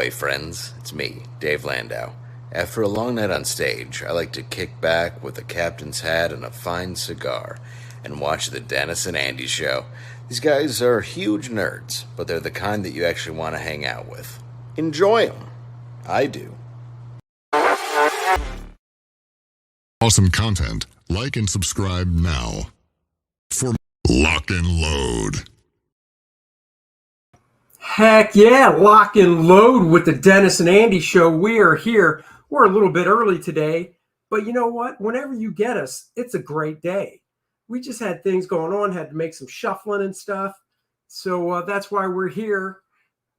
Ahoy, friends. It's me, Dave Landau. After a long night on stage, I like to kick back with a captain's hat and a fine cigar and watch the Dennis and Andy show. These guys are huge nerds, but they're the kind that you actually want to hang out with. Enjoy them. I do. Awesome content. Like and subscribe now. For Lock and Load. Heck yeah, lock and load with the Dennis and Andy show. We are here. We're a little bit early today, but you know what? Whenever you get us, it's a great day. We just had things going on, had to make some shuffling and stuff. So that's why we're here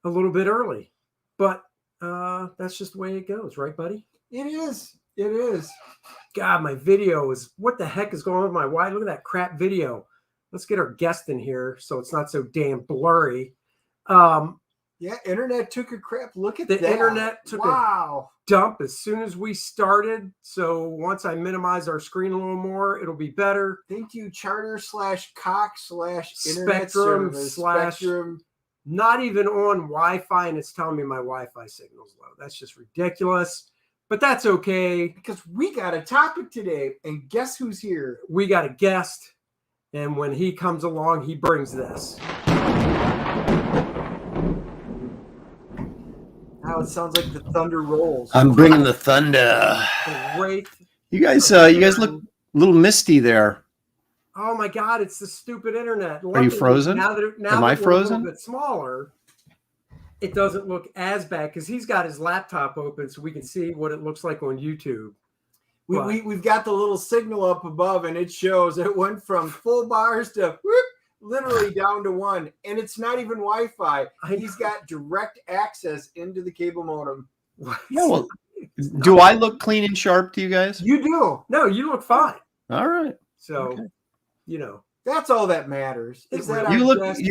a little bit early. But that's just the way it goes, right, buddy? It is. It is. God, my video is, what the heck is going on with my wife? Look at that crap video. Let's get our guest in here so it's not so damn blurry. Yeah, internet took a crap. Look at the that. Internet took a dump as soon as we started. So once I minimize our screen a little more, it'll be better. Thank you, charter/cox/internet Spectrum service. Spectrum. Not even on Wi-Fi, and it's telling me my Wi-Fi signal's low. That's just ridiculous. But that's okay. Because we got a topic today, and guess who's here? We got a guest, and when he comes along, he brings this. Now it sounds like the thunder rolls. I'm bringing the thunder. The wraith. You guys look a little misty there. Oh my God! It's the stupid internet. Are you frozen? Now Am I frozen? A little bit smaller. It doesn't look as bad because he's got his laptop open, so we can see what it looks like on YouTube. We've got the little signal up above, and it shows it went from full bars to whoop, literally down to 1, and it's not even Wi-Fi. He's got direct access into the cable modem. Yeah, well, do I look clean and sharp to you guys? You do. No, you look fine. All right. So, okay. You know, that's all that matters. You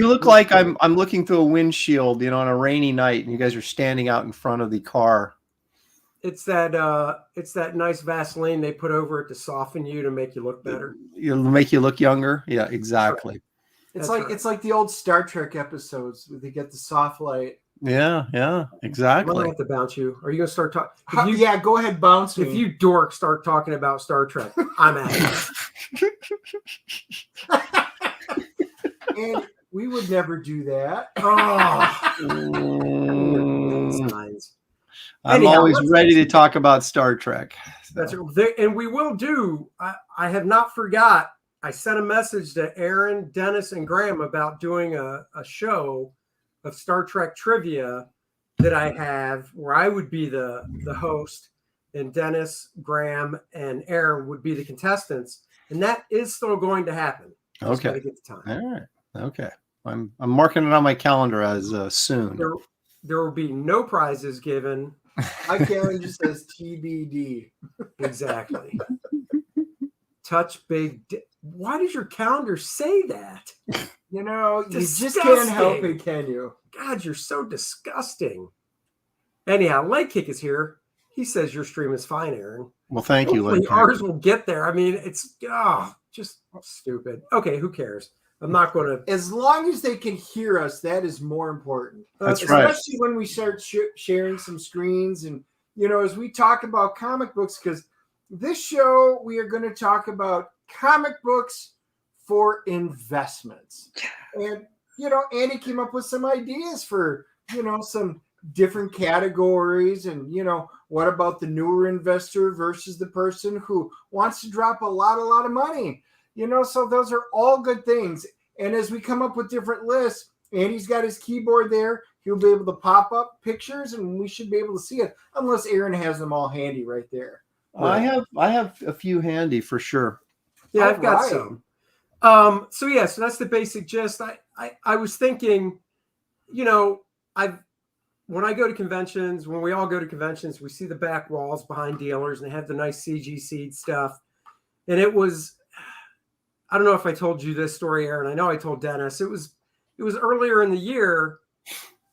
look like I'm looking through a windshield, on a rainy night, and you guys are standing out in front of the car. It's that nice Vaseline they put over it to soften you to make you look better. It'll make you look younger. Yeah, exactly. Right. It's like the old Star Trek episodes where they get the soft light. Yeah, exactly. I'm gonna have to bounce you. Are you gonna start talking? Yeah, go ahead, bounce me. If you dorks start talking about Star Trek, I'm out. And we would never do that. I'm always ready to talk about Star Trek. That's right. And we will do. I have not forgot. I sent a message to Aaron, Dennis, and Graham about doing a show of Star Trek trivia that I have where I would be the host and Dennis, Graham, and Aaron would be the contestants. And that is still going to happen. Just Okay. gotta get the time. All right. Okay. I'm marking it on my calendar as soon. There will be no prizes given. My calendar just says TBD. Exactly. Touch big. Why does your calendar say that? You just Disgusting. can't help it, can you? God, you're so disgusting. Anyhow, Leg Kick is here. He says your stream is fine, Aaron. Well, thank you, Hopefully Leg Kick. ours will get there. I mean, it's just stupid. Okay, who cares? I'm not going to. As long as they can hear us, that is more important. That's right. Especially when we start sharing some screens and, as we talk about comic books, because this show, we are going to talk about comic books for investments. And, Andy came up with some ideas for, some different categories. And, what about the newer investor versus the person who wants to drop a lot of money? So those are all good things. And as we come up with different lists, Andy's got his keyboard there. He'll be able to pop up pictures, and we should be able to see it, unless Aaron has them all handy right there. I have a few handy for sure. Yeah, I've got some. So that's the basic gist. I was thinking, when I go to conventions, when we all go to conventions, we see the back walls behind dealers, and they have the nice CG seed stuff. And it was, I don't know if I told you this story, Aaron. I know I told Dennis. It was earlier in the year.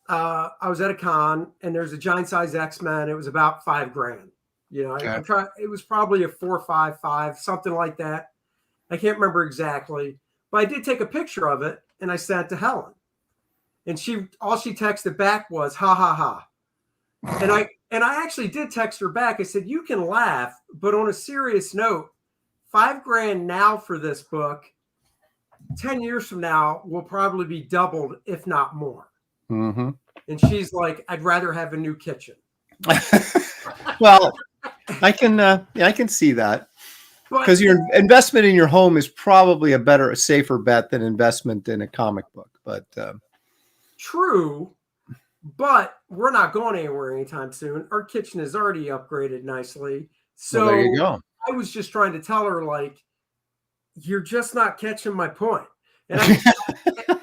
I was at a con, and there's a giant size X-Men. It was about $5,000. Okay. It was probably a 455, something like that. I can't remember exactly, but I did take a picture of it and I sent it to Helen. And all she texted back was, ha, ha, ha. And I actually did text her back. I said, you can laugh, but on a serious note, $5,000 now for this book, 10 years from now will probably be doubled, if not more. Mm-hmm. And she's like, I'd rather have a new kitchen. Well, I can see that, because your investment in your home is probably a safer bet than investment in a comic book. But true, but we're not going anywhere anytime soon. Our kitchen is already upgraded nicely. So there you go. I was just trying to tell her, like, you're just not catching my point. And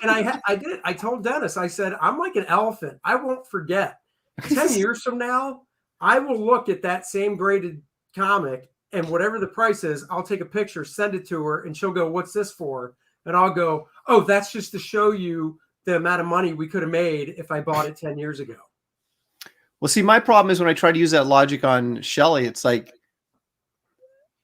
I did. I told Dennis, I said, I'm like an elephant. I won't forget. 10 years from now, I will look at that same graded comic, and whatever the price is, I'll take a picture, send it to her, and she'll go, what's this for? And I'll go, oh, that's just to show you the amount of money we could have made if I bought it 10 years ago. Well, see, my problem is when I try to use that logic on Shelley, it's like,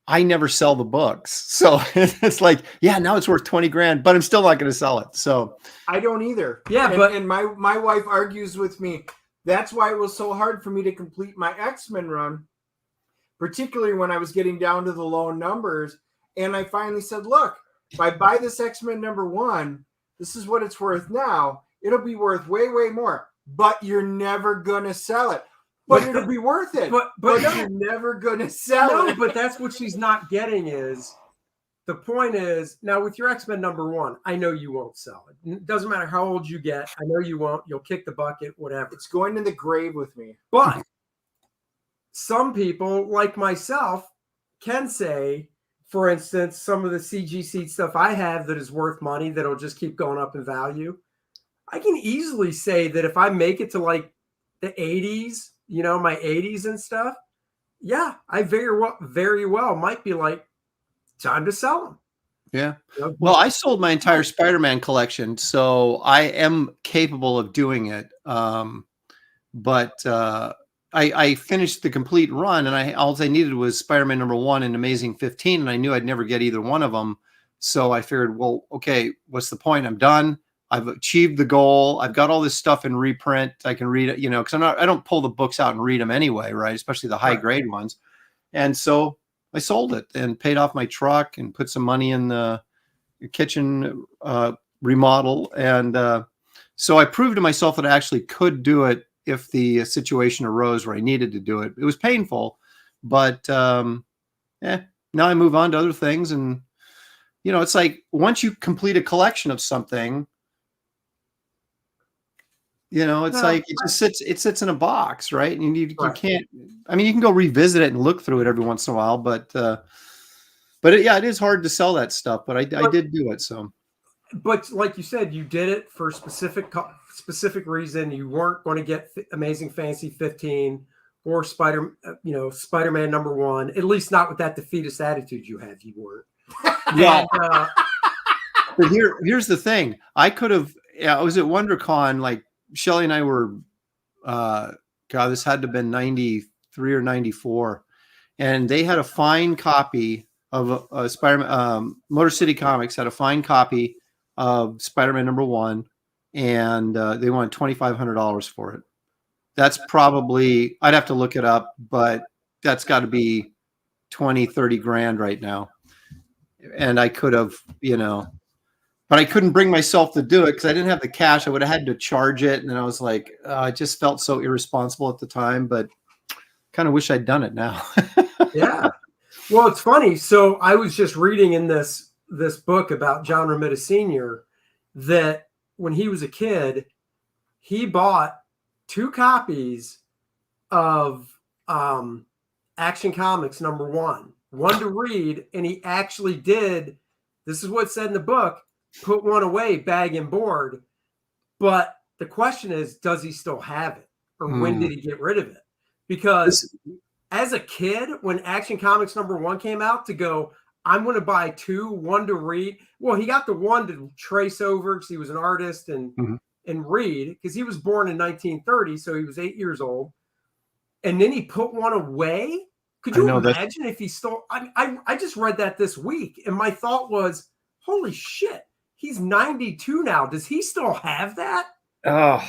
I never sell the books. So it's like, yeah, now it's worth $20,000, but I'm still not going to sell it. So I don't either. Yeah, and my wife argues with me. That's why it was so hard for me to complete my X-Men run, particularly when I was getting down to the low numbers. And I finally said, look, if I buy this X-Men #1, this is what it's worth now. It'll be worth way, way more, but you're never going to sell it. But it'll be worth it. But you're never going to sell it. But that's what she's not getting is, the point is, now with your X-Men #1, I know you won't sell it. It doesn't matter how old you get. I know you won't. You'll kick the bucket, whatever. It's going to the grave with me. But some people, like myself, can say, for instance, some of the CGC stuff I have that is worth money that'll just keep going up in value. I can easily say that if I make it to like the 80s, you know, my 80s and stuff, yeah, I very well might be like, time to sell them. Yeah. Well, I sold my entire Spider-Man collection, so I am capable of doing it. But I finished the complete run, and all I needed was Spider-Man #1 and Amazing 15, and I knew I'd never get either one of them. So I figured, well, okay, what's the point? I'm done. I've achieved the goal. I've got all this stuff in reprint. I can read it, you know, because I don't pull the books out and read them anyway, right? Especially the high grade ones. And so I sold it and paid off my truck and put some money in the kitchen remodel. And so I proved to myself that I actually could do it if the situation arose where I needed to do it. It was painful, but now I move on to other things. And, you know, it's like once you complete a collection of something, you know, it's like it sits in a box, right? And you can't. I mean, you can go revisit it and look through it every once in a while, but it is hard to sell that stuff. But I did do it. So, but like you said, you did it for a specific reason. You weren't going to get Amazing Fantasy 15 or Spider-Man #1. At least not with that defeatist attitude you have. You weren't. Yeah. But here's the thing. I could have. I was at WonderCon, like. Shelley and I were, this had to have been 93 or 94. And they had a fine copy of Spider-Man, Motor City Comics had a fine copy of Spider-Man #1. And they wanted $2,500 for it. That's probably, I'd have to look it up, but that's got to be 20, 30 grand right now. And I could have, you know, but I couldn't bring myself to do it because I didn't have the cash. I would have had to charge it. And I was like, I just felt so irresponsible at the time, but kind of wish I'd done it now. Yeah. Well, it's funny. So I was just reading in this book about John Romita Sr. that when he was a kid, he bought 2 copies of Action Comics #1, one to read. And he actually did. This is what's said in the book. Put one away, bag and board. But the question is, does he still have it? Or when did he get rid of it? Because as a kid, when Action Comics #1 came out, to go, I'm going to buy 2, one to read. Well, he got the one to trace over because he was an artist and read, because he was born in 1930, so he was 8 years old. And then he put one away. Could you imagine if he stole? I just read that this week, and my thought was, holy shit. He's 92 now. Does he still have that? Oh,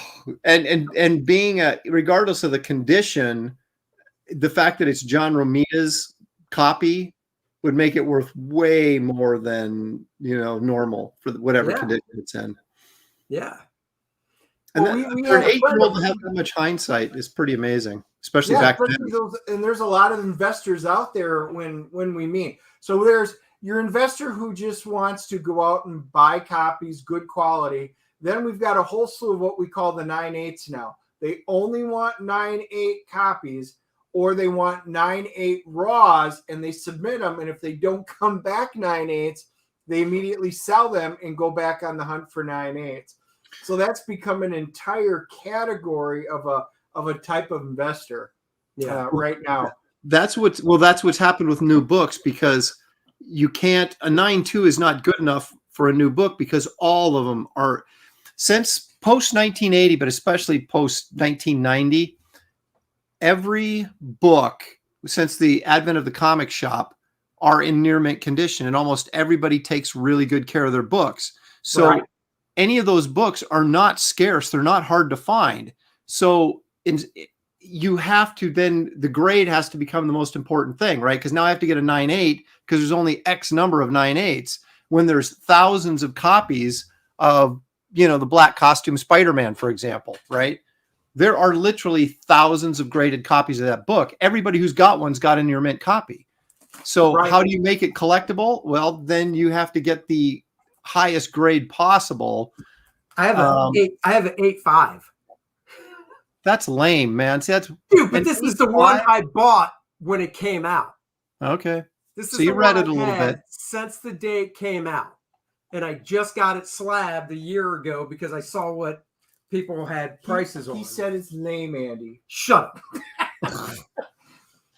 and being regardless of the condition, the fact that it's John Romita's copy would make it worth way more than normal for whatever condition it's in. Yeah. And for an 8-year-old to have that much hindsight is pretty amazing, especially back then. And there's a lot of investors out there when we meet. So there's your investor who just wants to go out and buy copies, good quality. Then we've got a whole slew of what we call the 9/8 now. They only want 9/8 copies, or they want 9/8 raws, and they submit them. And if they don't come back 9/8, they immediately sell them and go back on the hunt for 9/8. So that's become an entire category of a type of investor right now. That's what's happened with new books, because you can't, a 9.2 is not good enough for a new book, because all of them are, since post 1980, but especially post 1990, every book since the advent of the comic shop are in near mint condition, and almost everybody takes really good care of their books. So any of those books are not scarce. They're not hard to find. So you have to, then the grade has to become the most important thing, right? Because now I have to get a 9.8 because there's only X number of 9.8s, when there's thousands of copies of, the black costume Spider-Man, for example, right? There are literally thousands of graded copies of that book. Everybody who's got one's got a near mint copy. So how do you make it collectible? Well, then you have to get the highest grade possible. I have an 8.5. That's lame, man. See, that's but this is the one I bought when it came out. Okay. This is so you read it a little bit since the day it came out, and I just got it slabbed a year ago because I saw what people had prices on. He said it's lame, Andy. Shut up.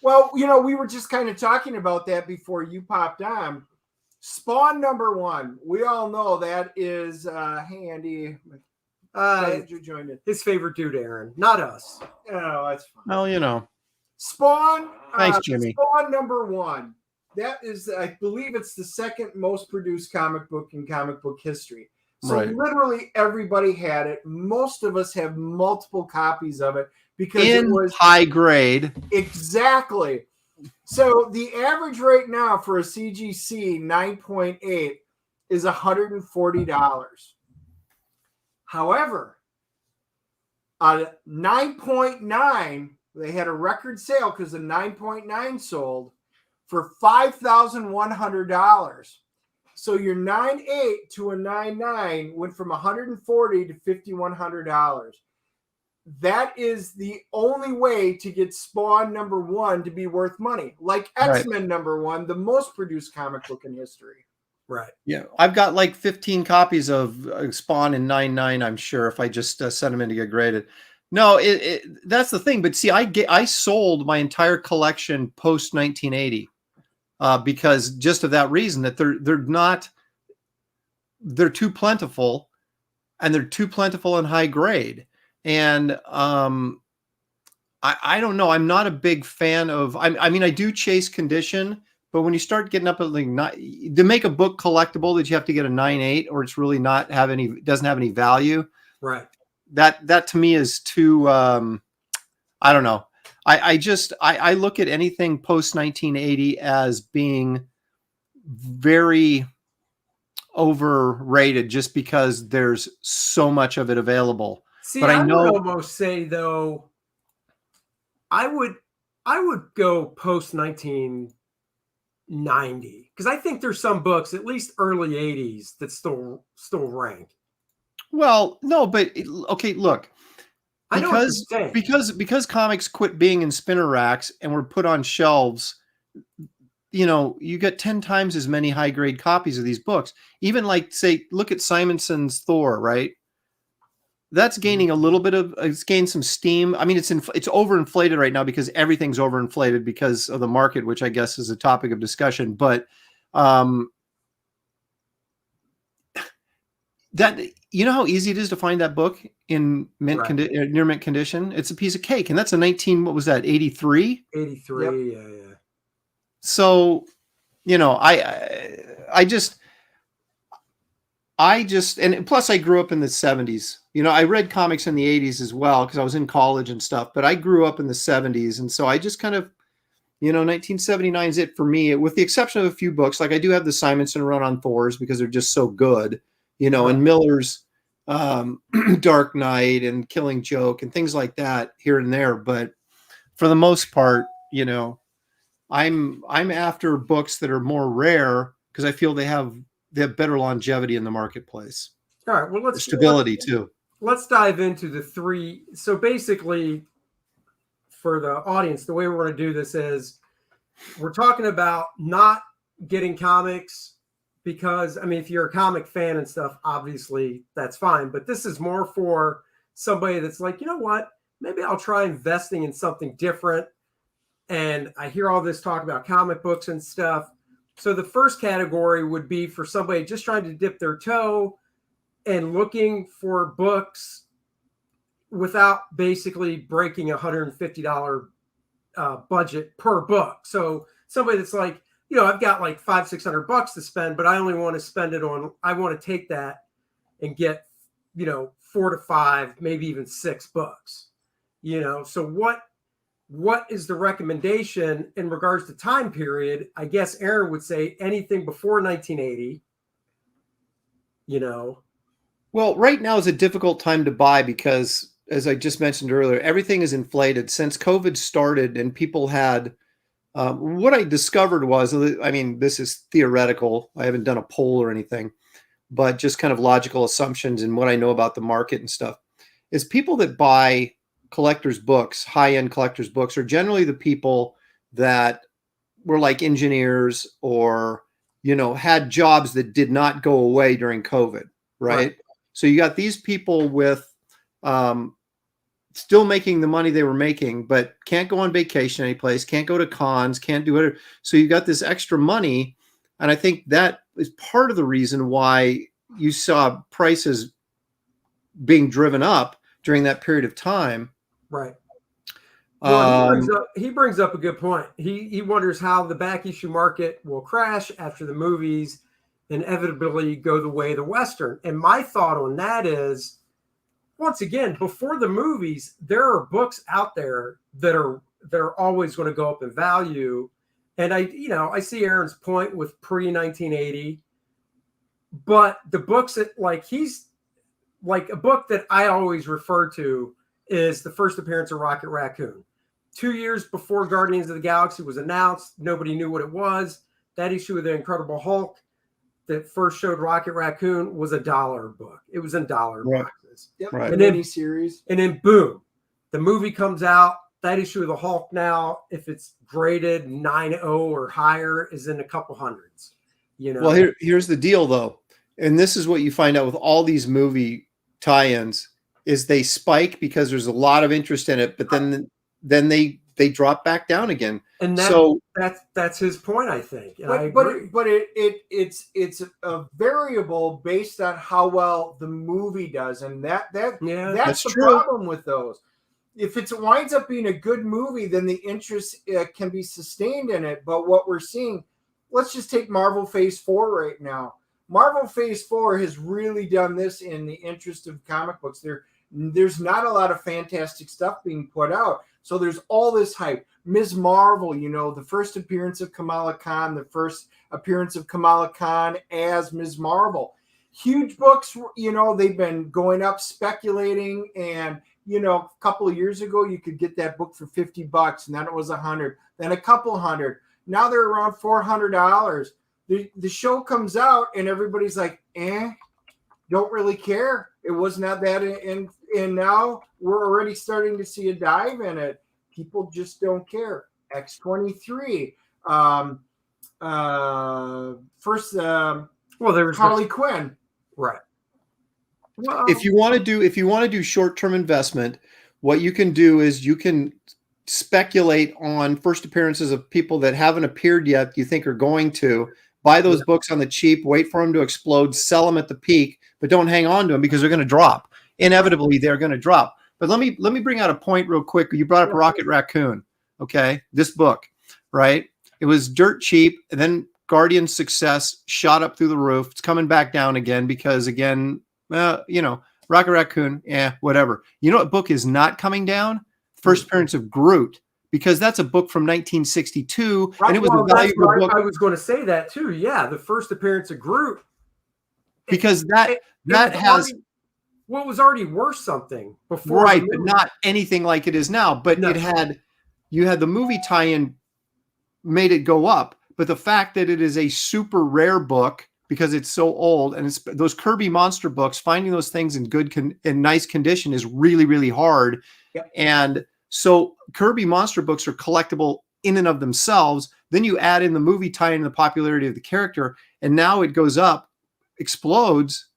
Well, we were just kind of talking about that before you popped on. Spawn #1. We all know that is, hey, Andy. You joined it. His favorite dude, Aaron, not us. Oh, that's fine. Well, Spawn. Thanks, Jimmy. Spawn #1. That is, I believe it's the second most produced comic book in comic book history. So literally everybody had it. Most of us have multiple copies of it because it was high grade. Exactly. So the average right now for a CGC 9.8 is $140. However, a 9.9, they had a record sale because the 9.9 sold for $5,100. So your 9.8 to a 9.9 went from $140 to $5,100. That is the only way to get Spawn #1 to be worth money. Like X-Men #1, the most produced comic book in history. Right. Yeah. I've got like 15 copies of Spawn in 9.9, I'm sure, if I just send them in to get graded. No, that's the thing. But see, I sold my entire collection post 1980 because just of that reason, that they're too plentiful, and they're too plentiful in high grade. And I don't know. I'm not a big fan of. I mean, I do chase condition, but when you start getting up at like to make a book collectible, that you have to get a 9.8, or it's really doesn't have any value. Right. That to me is too. I don't know. I look at anything post 1980 as being very overrated, just because there's so much of it available. See, but I know, would almost say though, I would go post 1990, because I think there's some books, at least early 80s, that still rank. Well, no, but okay, look, because comics quit being in spinner racks and were put on shelves, you get 10 times as many high grade copies of these books. Even like, say, look at Simonson's Thor, right? That's gaining a little bit of, it's gained some steam. I mean, it's overinflated right now because everything's overinflated because of the market, which I guess is a topic of discussion. But that, how easy it is to find that book in near mint condition? It's a piece of cake. And that's a 83? 83, yep. Yeah. So, and plus I grew up in the 70s. I read comics in the 80s as well because I was in college and stuff, but I grew up in the 70s. And so I just kind of, 1979 is it for me, with the exception of a few books. Like I do have the Simonson run on Thors because they're just so good, and Miller's Dark Knight and Killing Joke and things like that here and there. But for the most part, I'm after books that are more rare because I feel they have better longevity in the marketplace. All right. Well, stability too. Let's dive into the three. So basically, for the audience, the way we're going to do this is we're talking about not getting comics because, if you're a comic fan and stuff, obviously that's fine. But this is more for somebody that's like, you know what? Maybe I'll try investing in something different. And I hear all this talk about comic books and stuff. So the first category would be for somebody just trying to dip their toe and looking for books without basically breaking $150 budget per book. So somebody that's like, I've got like $500-600 to spend, but I only want to spend it on, I want to take that and get, 4 to 5, maybe even 6 books, so what is the recommendation in regards to time period? I guess Aaron would say anything before 1980, Well, right now is a difficult time to buy because, as I just mentioned earlier, everything is inflated since COVID started, and people had. What I discovered was, this is theoretical. I haven't done a poll or anything, but just kind of logical assumptions and what I know about the market and stuff. Is people that buy collectors' books, high-end collectors' books, are generally the people that were like engineers or had jobs that did not go away during COVID, right? So you got these people with still making the money they were making, but can't go on vacation anyplace, can't go to cons, can't do it. So you got this extra money. And I think that is part of the reason why you saw prices being driven up during that period of time. Right. Well, he brings up a good point. He wonders how the back issue market will crash after the movies inevitably go the way of the Western. And my thought on that is, once again, before the movies, there are books out there that are always going to go up in value. And I see Aaron's point with pre-1980, but the books that he's like a book that I always refer to is the first appearance of Rocket Raccoon. 2 years before Guardians of the Galaxy was announced, nobody knew what it was. That issue of the Incredible Hulk that first showed Rocket Raccoon was $1 book. It was in dollar boxes. Yep. Right. And then series. And then boom, the movie comes out. That issue of the Hulk now, if it's graded 9.0 or higher, is in a couple hundreds. Well, here's the deal though. And this is what you find out with all these movie tie-ins is they spike because there's a lot of interest in it, but then they drop back down again. And that's his point, I think. And I agree. But it's a variable based on how well the movie does, and that's the true. problem with those. If it winds up being a good movie, then the interest can be sustained in it. But what we're seeing, let's just take Marvel Phase 4 right now. Marvel Phase 4 has really done this in the interest of comic books. There's not a lot of fantastic stuff being put out. So there's all this hype. Ms. Marvel, the first appearance of Kamala Khan, the first appearance of Kamala Khan as Ms. Marvel. Huge books, they've been going up speculating. And, a couple of years ago, you could get that book for $50 and then it was $100, then a couple hundred. Now they're around $400. The show comes out and everybody's like, don't really care. It was not that. And now we're already starting to see a dive in it. People just don't care. X-23. First, there was Harley Quinn. Right. Well, if you want to do short-term investment, what you can do is you can speculate on first appearances of people that haven't appeared yet, you think are going to. Buy those books on the cheap, wait for them to explode, sell them at the peak, but don't hang on to them because they're going to drop. Inevitably, they're going to drop. But let me bring out a point real quick. You brought up Rocket Raccoon, okay? This book, right? It was dirt cheap, and then Guardian's success shot up through the roof. It's coming back down again because, again, Rocket Raccoon, whatever. You know what book is not coming down? First appearance of Groot, because that's a book from 1962, and it was a valuable book. I was going to say that too. Yeah, the first appearance of Groot, because that has was already worth something before, right, but not anything like it is now. But you had the movie tie-in made it go up, but the fact that it is a super rare book because it's so old, and it's those Kirby monster books, finding those things in good in nice condition is really, really hard. Yep. And so Kirby monster books are collectible in and of themselves. Then you add in the movie tie-in, the popularity of the character, and now it goes up, explodes,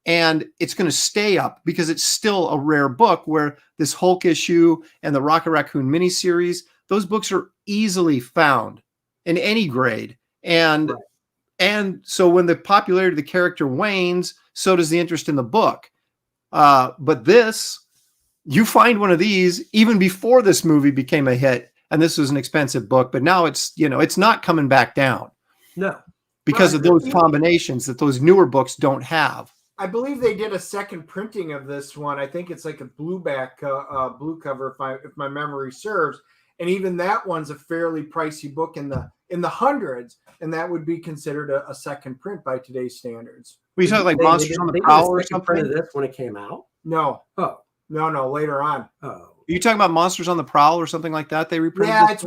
and it's going to stay up because it's still a rare book, where this Hulk issue and the Rocket Raccoon miniseries, those books are easily found in any grade. And so when the popularity of the character wanes, so does the interest in the book. But this, you find one of these even before this movie became a hit, and this was an expensive book, but now it's not coming back down. No. Because of those combinations that those newer books don't have. I believe they did a second printing of this one. I think it's like a blue cover, if my memory serves. And even that one's a fairly pricey book in the hundreds, and that would be considered a second print by today's standards. Were you talking like Monsters on the Prowl or something? Of this when it came out? No. Oh. No, later on. Oh. Are you talking about Monsters on the Prowl or something like that? They reprinted. Yeah, it's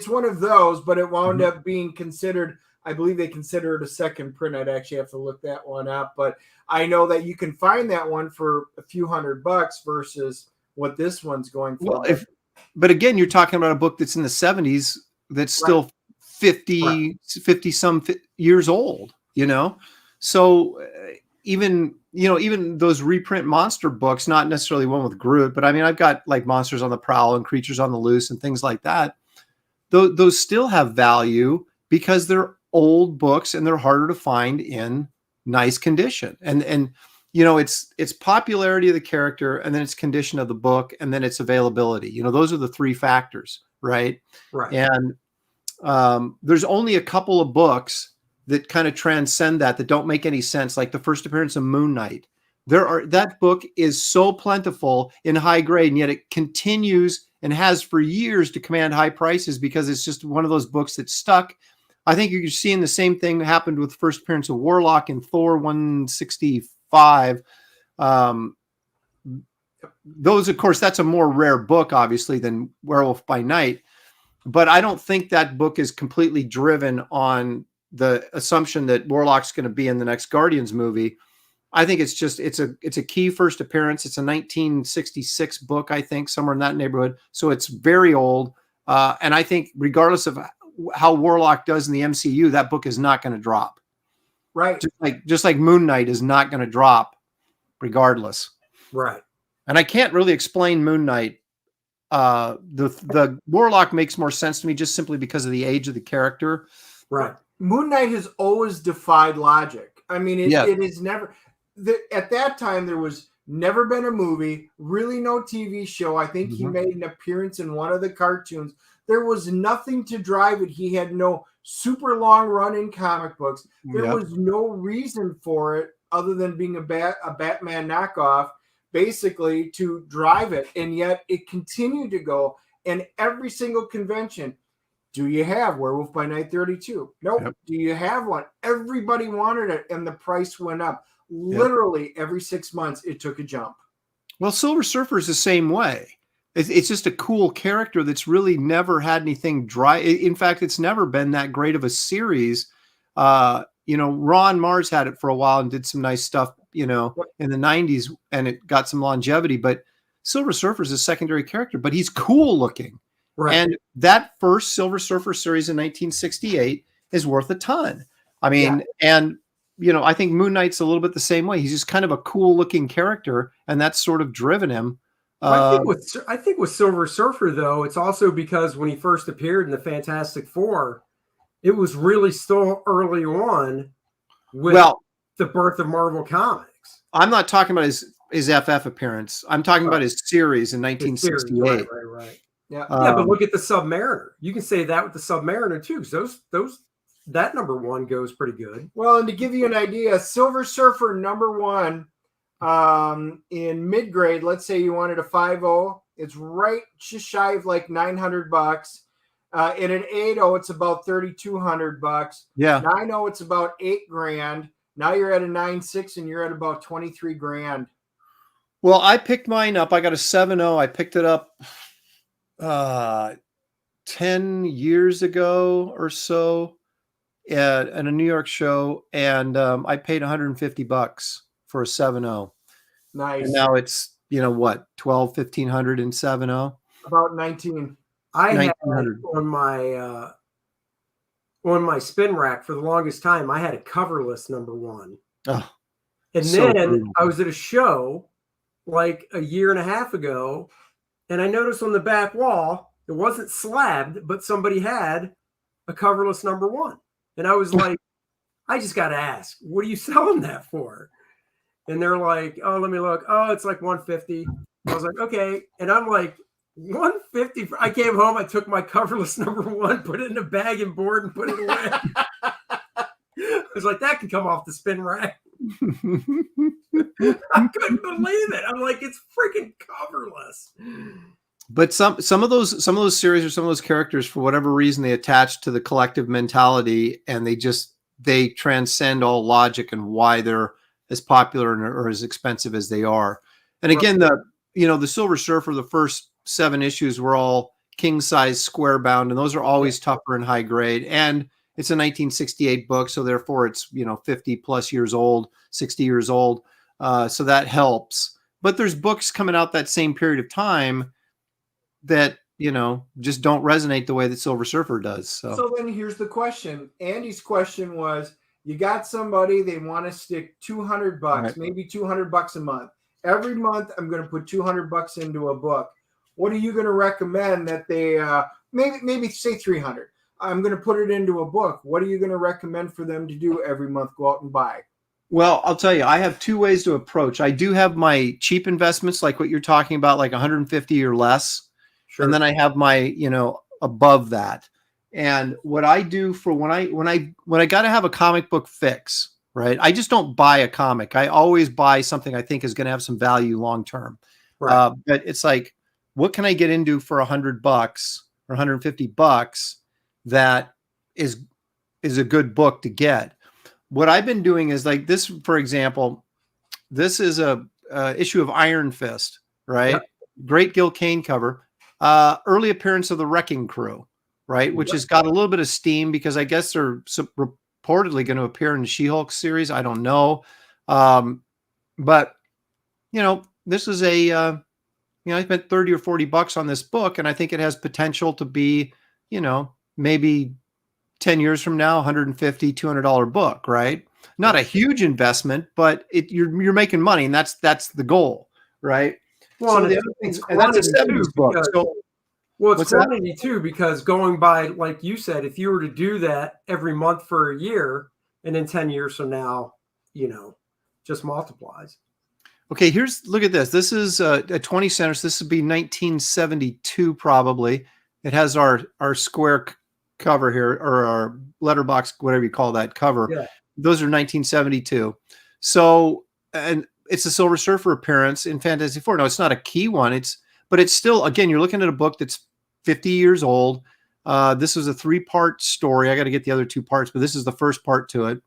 one of those, but it wound up being considered. I believe they consider it a second print. I'd actually have to look that one up, but I know that you can find that one for a few $100 versus what this one's going for. Well, but again, you're talking about a book that's in the 70s that's still 50 some years old, So even those reprint monster books, not necessarily one with Groot, but I mean, I've got like Monsters on the Prowl and Creatures on the Loose and things like that. Those still have value because they're old books and they're harder to find in nice condition. And it's popularity of the character, and then it's condition of the book, and then it's availability. Those are the three factors, right? Right. And there's only a couple of books that kind of transcend that don't make any sense, like the first appearance of Moon Knight. That book is so plentiful in high grade, and yet it continues and has for years to command high prices because it's just one of those books that stuck. I think you're seeing the same thing that happened with the first appearance of Warlock in Thor 165. Those, of course, that's a more rare book, obviously, than Werewolf by Night. But I don't think that book is completely driven on the assumption that Warlock's going to be in the next Guardians movie. I think it's a key first appearance. It's a 1966 book, I think, somewhere in that neighborhood. So it's very old. And I think regardless of how Warlock does in the MCU, that book is not going to drop. Right. Just like Moon Knight is not going to drop regardless. Right. And I can't really explain Moon Knight. The Warlock makes more sense to me just simply because of the age of the character. Right. Moon Knight has always defied logic. I mean, it is never at that time there was never been a movie, really no TV show. I think he made an appearance in one of the cartoons. There was nothing to drive it. He had no super long run in comic books. There was no reason for it other than being a Batman knockoff, basically, to drive it. And yet it continued to go. And every single convention, do you have Werewolf by Night 32? Nope. Yep. Do you have one? Everybody wanted it, and the price went up. Literally every 6 months, it took a jump. Well, Silver Surfer is the same way. It's just a cool character that's really never had anything dry. In fact, it's never been that great of a series. Ron Mars had it for a while and did some nice stuff, in the 90s, and it got some longevity. But Silver Surfer is a secondary character, but he's cool looking. Right. And that first Silver Surfer series in 1968 is worth a ton. I mean, and I think Moon Knight's a little bit the same way. He's just kind of a cool looking character, and that's sort of driven him. I think with Silver Surfer, though, it's also because when he first appeared in the Fantastic Four, it was really still early on with the birth of Marvel Comics. I'm not talking about his FF appearance. I'm talking about his series in 1968. Right. Yeah, but look at the Submariner. You can say that with the Submariner too, because those that #1 goes pretty good. Well, and to give you an idea, Silver Surfer #1 in mid grade, let's say you wanted a 5.0, it's right just shy of like $900. In an 8.0, it's about $3,200. Yeah. 9.0, it's about $8,000. Now you're at a 9.6 and you're at about $23,000. Well, I picked mine up. I got a 7.0. I picked it up 10 years ago or so at a New York show, and I paid $150 for a 7.0. Nice. And now it's, what, 1,200, 1,500 in 7.0? About 19. I had on my spin rack for the longest time, I had a coverless #1. Oh, and so then brutal. I was at a show like a year and a half ago, and I noticed on the back wall, it wasn't slabbed, but somebody had a coverless #1. And I was like, I just got to ask, what are you selling that for? And they're like, oh, let me look. Oh, it's like $150. I was like, okay. And I'm like, $150. I came home, I took my coverless #1, put it in a bag and board and put it away. I was like, that can come off the spin rack. I couldn't believe it. I'm like, it's freaking coverless. But some of those series or some of those characters, for whatever reason, they attach to the collective mentality, and they transcend all logic and why they're as popular or as expensive as they are. And again, the Silver Surfer, the first 7 issues were all king size square bound, and those are always tougher and high grade. And it's a 1968 book, so therefore it's 50 plus years old, 60 years old. So that helps. But there's books coming out that same period of time that just don't resonate the way that Silver Surfer does. So then here's the question. Andy's question was, you got somebody, they want to stick $200, right, maybe $200 a month. Every month I'm going to put $200 into a book. What are you going to recommend that they maybe say 300? I'm going to put it into a book. What are you going to recommend for them to do every month? Go out and buy. Well, I'll tell you, I have 2 ways to approach. I do have my cheap investments, like what you're talking about, like 150 or less. Sure. And then I have my, above that. And what I do for when I got to have a comic book fix, right? I just don't buy a comic. I always buy something I think is going to have some value long term. Right. But it's like, what can I get into for $100 or $150 that is a good book to get? What I've been doing is like this, for example, this is a issue of Iron Fist, right? Yep. Great Gil Kane cover. Early appearance of the Wrecking Crew, right? Which has got a little bit of steam because I guess they're reportedly going to appear in the She-Hulk series. I don't know. But, this is I spent $30 or $40 on this book, and I think it has potential to be, maybe 10 years from now, $150, $200 book, right? Not a huge investment, but you're making money, and that's the goal, right? Well, so the other things, and that's a 70s book. It's quantity too, because going by, like you said, if you were to do that every month for a year, and then 10 years from now, just multiplies. Okay, look at this. This is a 20 centers. This would be 1972 probably. It has our square cover here, or our letterbox, whatever you call that cover. Yeah. Those are 1972. So, and it's a Silver Surfer appearance in Fantastic Four. No, it's not a key one. But it's still, again, you're looking at a book that's 50 years old. This was a 3-part story. I got to get the other 2 parts, but this is the first part to it.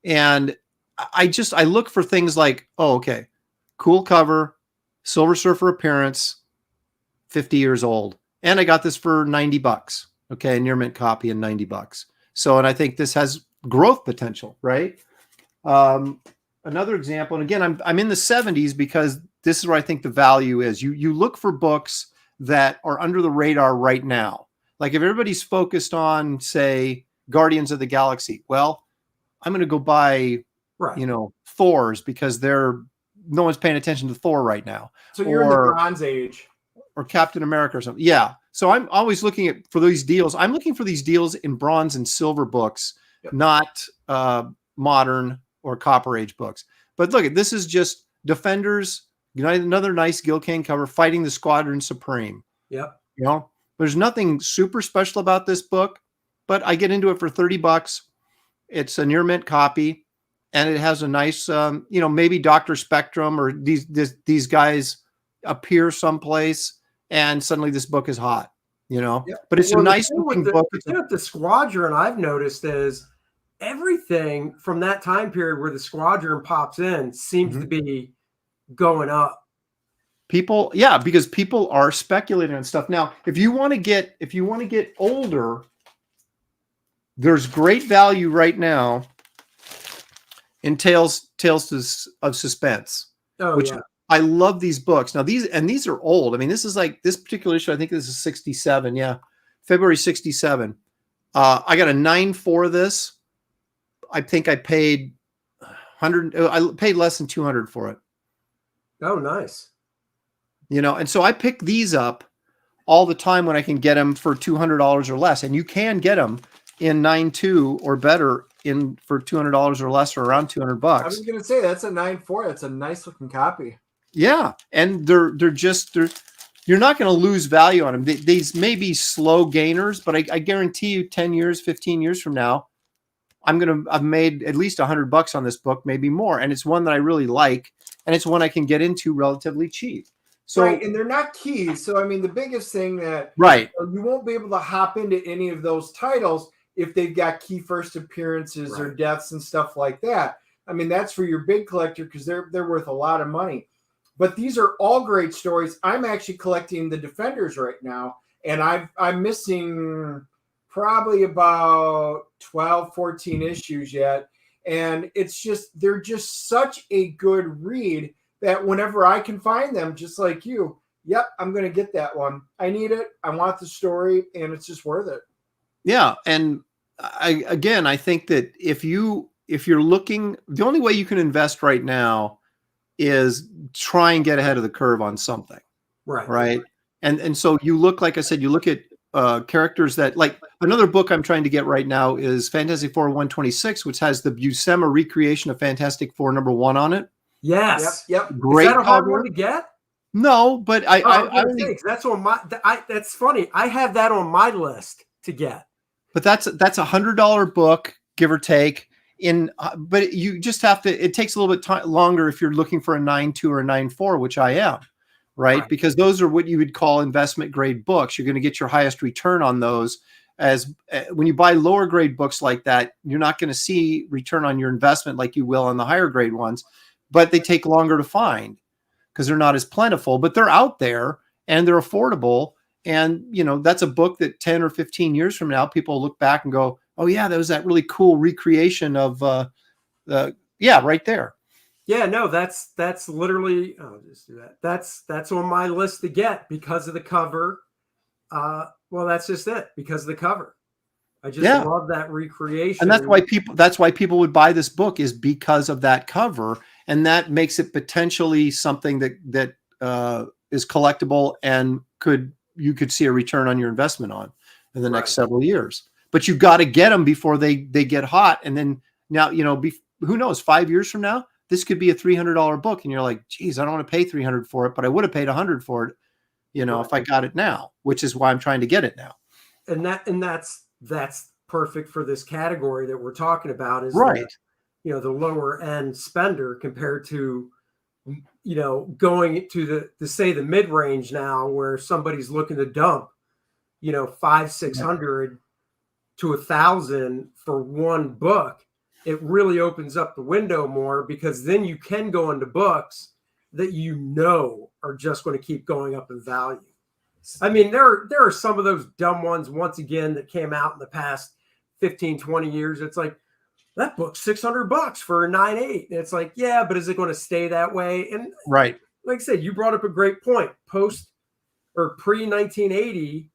And I look for things like, okay, cool cover, Silver Surfer appearance, 50 years old. And I got this for $90. Okay, near mint copy and $90. So, and I think this has growth potential, right? Another example, and again, I'm in the 70s because this is where I think the value is. You look for books that are under the radar right now. Like if everybody's focused on, say, Guardians of the Galaxy, well, I'm going to go buy, Thor's because no one's paying attention to Thor right now. So you're in the Bronze Age. Or Captain America or something. Yeah. So I'm always looking for these deals. I'm looking for these deals in bronze and silver books, not modern or Copper Age books. But look, this is just Defenders, another nice Gil Kane cover, fighting the Squadron Supreme. Yep. There's nothing super special about this book, but I get into it for $30. It's a near mint copy, and it has a nice, maybe Dr. Spectrum or these guys appear someplace, and suddenly this book is hot, Yep. But it's a nice looking book. The thing with the Squadron I've noticed is everything from that time period where the Squadron pops in seems to be going up. Because people are speculating on stuff. Now, if you want to get older, there's great value right now in Tales of Suspense. Oh, which yeah. I love these books. Now these are old. I mean, this is like this particular issue. I think this is 67. Yeah. February 67. I got a 9.4 of this. I think I paid I paid less than 200 for it. Oh, nice. And so I pick these up all the time when I can get them for $200 or less. And you can get them in 9.2 or better for $200 or less, or around $200. I was going to say that's a 9.4. That's a nice looking copy. Yeah. And they're you're not going to lose value on them. These may be slow gainers, but I guarantee you 10 years, 15 years from now, I've made at least $100 on this book, maybe more. And it's one that I really like. And it's one I can get into relatively cheap. So, right, and they're not keys. So, I mean, the biggest thing that you won't be able to hop into any of those titles if they've got key first appearances or deaths and stuff like that. I mean, that's for your big collector because they're worth a lot of money. But these are all great stories. I'm actually collecting the Defenders right now, and I'm missing probably about 12, 14 issues yet. And they're just such a good read that whenever I can find them, just like you, yep, I'm going to get that one. I need it. I want the story, and it's just worth it. Yeah. And I think that if you're looking, the only way you can invest right now is try and get ahead of the curve on something. Right. And so you look, like I said, you look at characters that, like, another book I'm trying to get right now is Fantastic Four 126, which has the Buscema recreation of Fantastic Four #1 on it. Yes. Yep. Great. Is that a hard one to get? No, but that's on my. That's funny. I have that on my list to get. But that's $100 book, give or take. But you just have to. It takes a little bit longer if you're looking for a 9.2 or a 9.4, which I am, right? Because those are what you would call investment grade books. You're going to get your highest return on those. As when you buy lower grade books like that, you're not going to see return on your investment like you will on the higher grade ones. But they take longer to find because they're not as plentiful. But they're out there and they're affordable. And, that's a book that 10 or 15 years from now, people look back and go, oh, yeah, that was that really cool recreation of right there. Yeah, no, that's literally, I'll just do that. That's on my list to get because of the cover. Well, that's just it, because of the cover. I just love that recreation. And that's why people would buy this book, is because of that cover. And that makes it potentially something that is collectible and you could see a return on your investment on in the next several years. But you got to get them before they get hot. And then now, who knows, 5 years from now, this could be a $300 book. And you're like, geez, I don't want to pay $300 for it, but I would have paid $100 for it, if I got it now, which is why I'm trying to get it now. And that's perfect for this category that we're talking about, is the lower end spender compared to, going to the mid-range now, where somebody's looking to dump, $500-$600 to $1,000 for one book. It really opens up the window more, because then you can go into books that are just going to keep going up in value. I mean, there are some of those dumb ones, once again, that came out in the past 15, 20 years. It's like, that book's $600 for a 9.8. And it's like, yeah, but is it going to stay that way? And like I said, you brought up a great point. Post or pre-1980,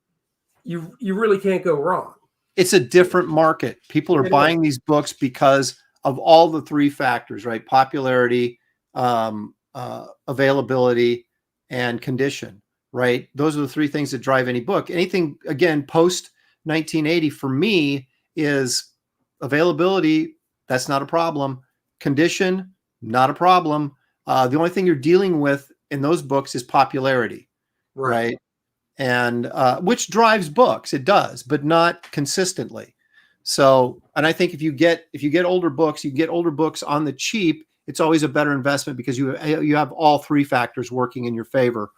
you really can't go wrong. It's a different market. People are buying these books because of all the three factors, right? Popularity, availability, and condition, right? Those are the three things that drive any book. Anything, again, post 1980 for me is availability. That's not a problem. Condition, not a problem. The only thing you're dealing with in those books is popularity, right? And which drives books. It does, but not consistently. So, and I think if you get older books, you get older books on the cheap. It's always a better investment because you have all three factors working in your favor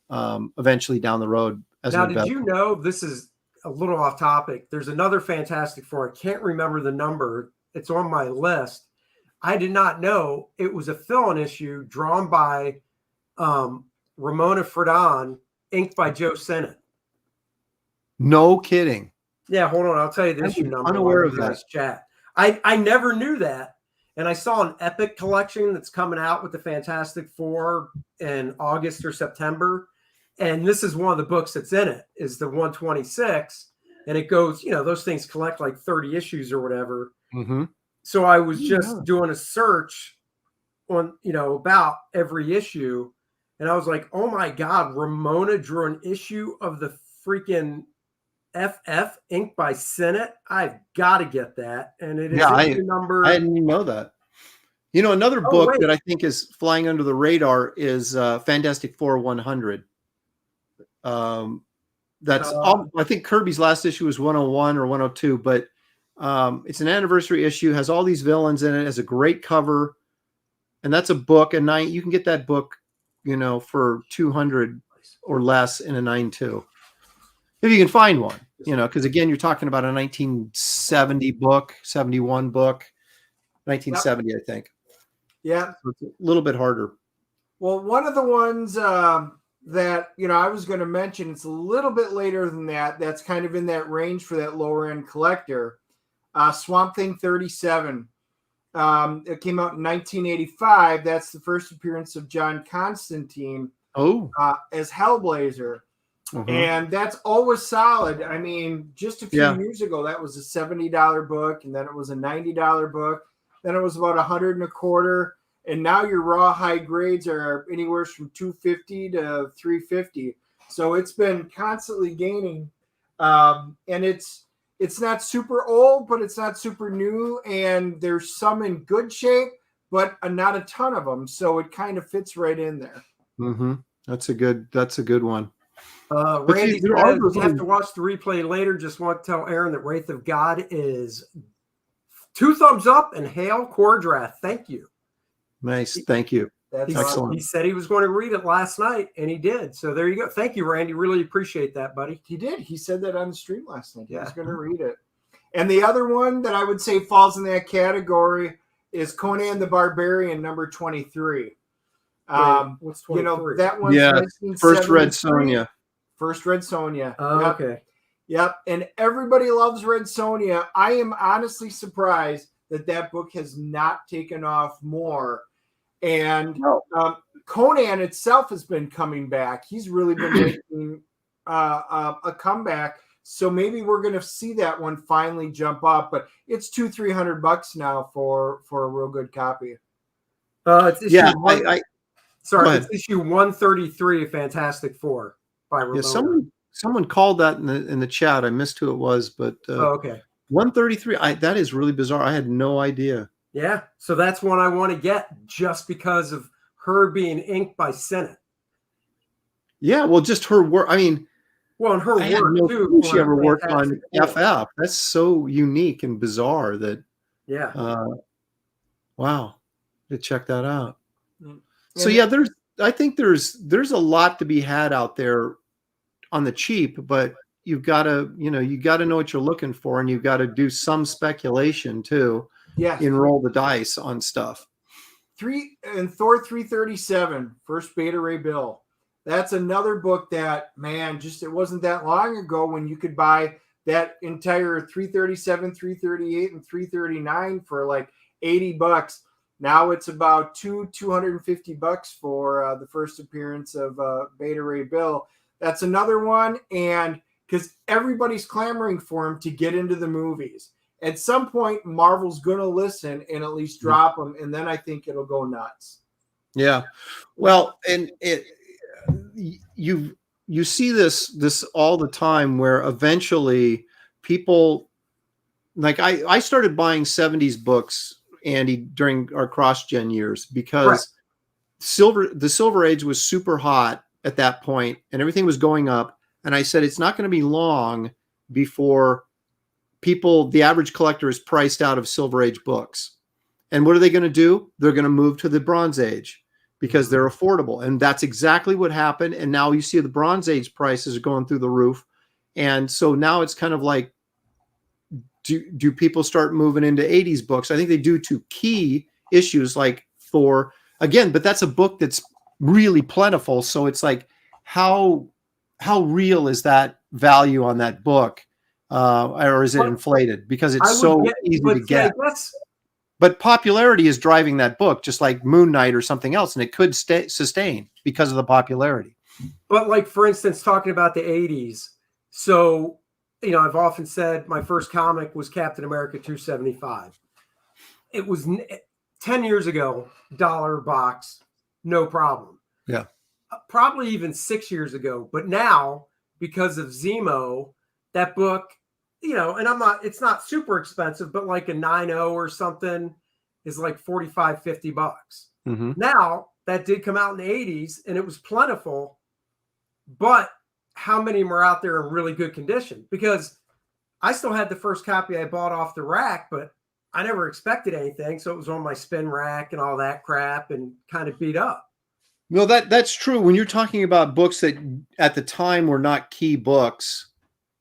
eventually down the road. Now, did you know, this is a little off topic, there's another Fantastic Four. I can't remember the number. It's on my list. I did not know it was a fill-in issue drawn by Ramona Fradon, inked by Joe Sinnott. No kidding. Yeah, hold on. I'll tell you the issue number. Unaware of that. Chat. I never knew that. And I saw an Epic collection that's coming out with the Fantastic Four in August or September. And this is one of the books that's in it, is the 126. And it goes, those things collect like 30 issues or whatever. Mm-hmm. So I was just doing a search on, about every issue. And I was like, oh my God, Ramona drew an issue of the freaking FF inked by Sinnott. I've got to get that. And it is number. I didn't even know that. Another book that I think is flying under the radar is Fantastic Four 100. I think Kirby's last issue was 101 or 102, but it's an anniversary issue, has all these villains in it, has a great cover, and that's a book. And you can get that book, for 200 or less in a 9.2. If you can find one, because again, you're talking about a 1970 book, 71 book, 1970, yep. I think. Yeah. So it's a little bit harder. Well, one of the ones that, I was going to mention, it's a little bit later than that. That's kind of in that range for that lower end collector. Swamp Thing 37. It came out in 1985. That's the first appearance of John Constantine as Hellblazer. Mm-hmm. And that's always solid. I mean, just a few years ago, that was a $70 book, and then it was a $90 book. Then it was about $125, and now your raw high grades are anywhere from $250 to $350. So it's been constantly gaining, and it's not super old, but it's not super new, and there's some in good shape, but not a ton of them. So it kind of fits right in there. Mm-hmm. That's a good one. Randy, you have to watch the replay later. Just want to tell Aaron that Wraith of God is 2 thumbs up, and hail Kor-Drath. Thank you. Nice. Thank you. That's excellent. He said he was going to read it last night, and he did. So there you go. Thank you, Randy. Really appreciate that, buddy. He did. He said that on the stream last night. He was going to read it. And the other one that I would say falls in that category is Conan the Barbarian, number 23. What's 23? That one's First Red Sonja. First Red Sonja. Oh, yep. Okay. Yep. And everybody loves Red Sonja. I am honestly surprised that book has not taken off more. And Conan itself has been coming back. He's really been making a comeback. So maybe we're going to see that one finally jump up. But it's $200-300 now for a real good copy. It's issue it's issue 133 of Fantastic Four by Ramona. Yeah, someone called that in the chat. I missed who it was, but okay. 133. That is really bizarre. I had no idea. Yeah, so that's one I want to get just because of her being inked by Sinnott. Yeah, well, just her work. I mean, and her work too. She ever worked on FF. That's so unique and bizarre that. Yeah. Wow, to check that out. So I think there's a lot to be had out there on the cheap, but you've got to know what you're looking for, and you've got to do some speculation too. Yeah. Roll the dice on stuff. Thor 337, first Beta Ray Bill. That's another book that, man, it wasn't that long ago when you could buy that entire 337, 338, and 339 for like $80. Now it's about $250 for the first appearance of Beta Ray Bill. That's another one, and because everybody's clamoring for him to get into the movies. At some point, Marvel's going to listen and at least drop them, and then I think it'll go nuts. Yeah, well, and you see this all the time, where eventually people, like I started buying 70s books, Andy, during our cross-gen years, because the Silver Age was super hot at that point, and everything was going up. And I said, it's not going to be long before people, the average collector is priced out of Silver Age books. And what are they going to do? They're going to move to the Bronze Age because they're affordable. And that's exactly what happened. And now you see the Bronze Age prices are going through the roof. And so now it's kind of like, do people start moving into 80s books? I think they do to key issues like Thor again, but that's a book that's really plentiful. So it's like, how real is that value on that book? Or is it inflated because it's so easy to get? But popularity is driving that book, just like Moon Knight or something else, and it could sustain because of the popularity. But like, for instance, talking about the 80s, so, you know, I've often said my first comic was Captain America 275. It was 10 years ago, $1 box, no problem. Yeah. Probably even 6 years ago. But now, because of Zemo, that book, you know, and it's not super expensive, but like a 9.0 or something is like 45, 50 bucks. Now, that did come out in the 80s and it was plentiful, but how many were out there in really good condition? Because I still had the first copy I bought off the rack, but I never expected anything. So it was on my spin rack and all that crap and kind of beat up. Well, that's true. When you're talking about books that at the time were not key books,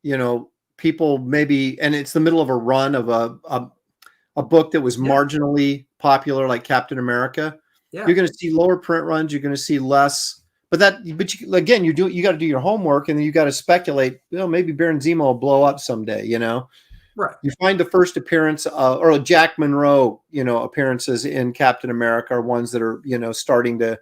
you know, people maybe, and it's the middle of a run of a book that was marginally popular, like Captain America. Yeah. You're going to see lower print runs. You're going to see less. But you, again, you got to do your homework, and then you got to speculate. You know, maybe Baron Zemo will blow up someday. You know, right? You find the first appearance or Jack Monroe, you know, appearances in Captain America are ones that are, you know, starting to,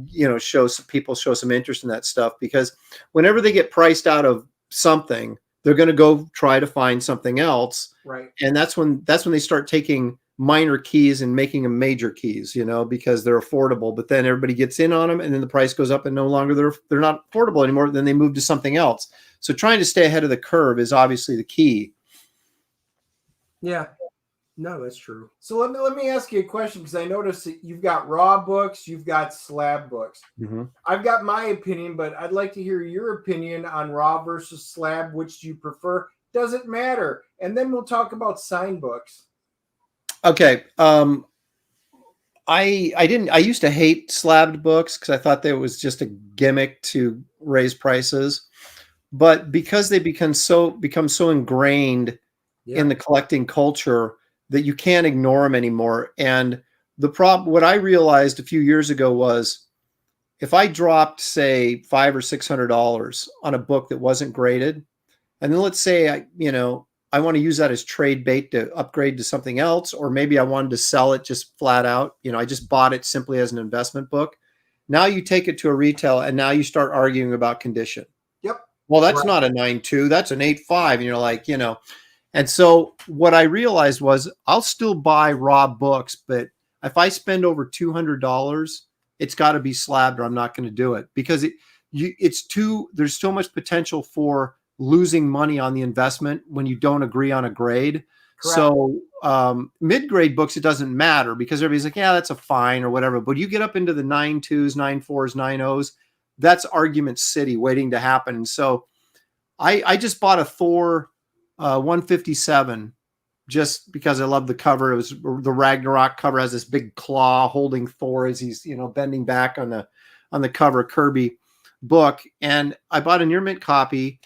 you know, show some interest in that stuff, because whenever they get priced out of something, they're going to go try to find something else, right? And that's when they start taking minor keys and making them major keys, you know, because they're affordable. But then everybody gets in on them, and then the price goes up, and no longer they're not affordable anymore. Then they move to something else. So trying to stay ahead of the curve is obviously the key. Yeah, no, that's true. So let me ask you a question, because I noticed that you've got raw books, you've got slab books. I've got my opinion, but I'd like to hear your opinion on raw versus slab. Which do you prefer? Doesn't matter. And then we'll talk about signed books. Okay. I used to hate slabbed books because I thought that was just a gimmick to raise prices. But because they become so ingrained in the collecting culture that you can't ignore them anymore. And what I realized a few years ago was, if I dropped, say, $500 or $600 on a book that wasn't graded, and then let's say I want to use that as trade bait to upgrade to something else, or maybe I wanted to sell it just flat out. You know, I just bought it simply as an investment book. Now you take it to a retail, and now you start arguing about condition. Yep. Well, that's not a 9.2, that's an 8.5. And you're like, you know, and so what I realized was, I'll still buy raw books, but if I spend over $200, it's got to be slabbed, or I'm not going to do it, because there's so much potential for losing money on the investment when you don't agree on a grade. Correct. So mid-grade books, it doesn't matter, because everybody's like, yeah, that's a fine or whatever. But you get up into the 9.2s, 9.4s, 9.0s, that's argument city waiting to happen. And so I just bought a Thor 157 just because I love the cover. It was the Ragnarok cover, has this big claw holding Thor as he's, you know, bending back on the cover, Kirby book. And I bought a near mint copy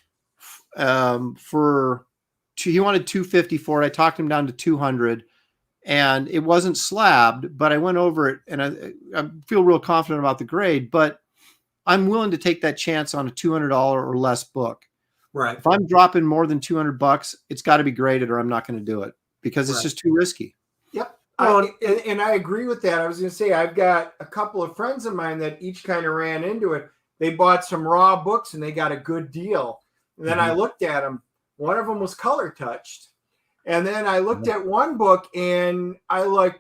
he wanted $250 for it. I talked him down to $200, and it wasn't slabbed, but I went over it, and I feel real confident about the grade, but I'm willing to take that chance on a $200 or less book. Right. If I'm dropping more than $200, it's got to be graded, or I'm not going to do it, because it's just too risky. Yep. And I agree with that. I was going to say, I've got a couple of friends of mine that each kind of ran into it. They bought some raw books, and they got a good deal. And then I looked at them. One of them was color touched. And then I looked at one book, and I like,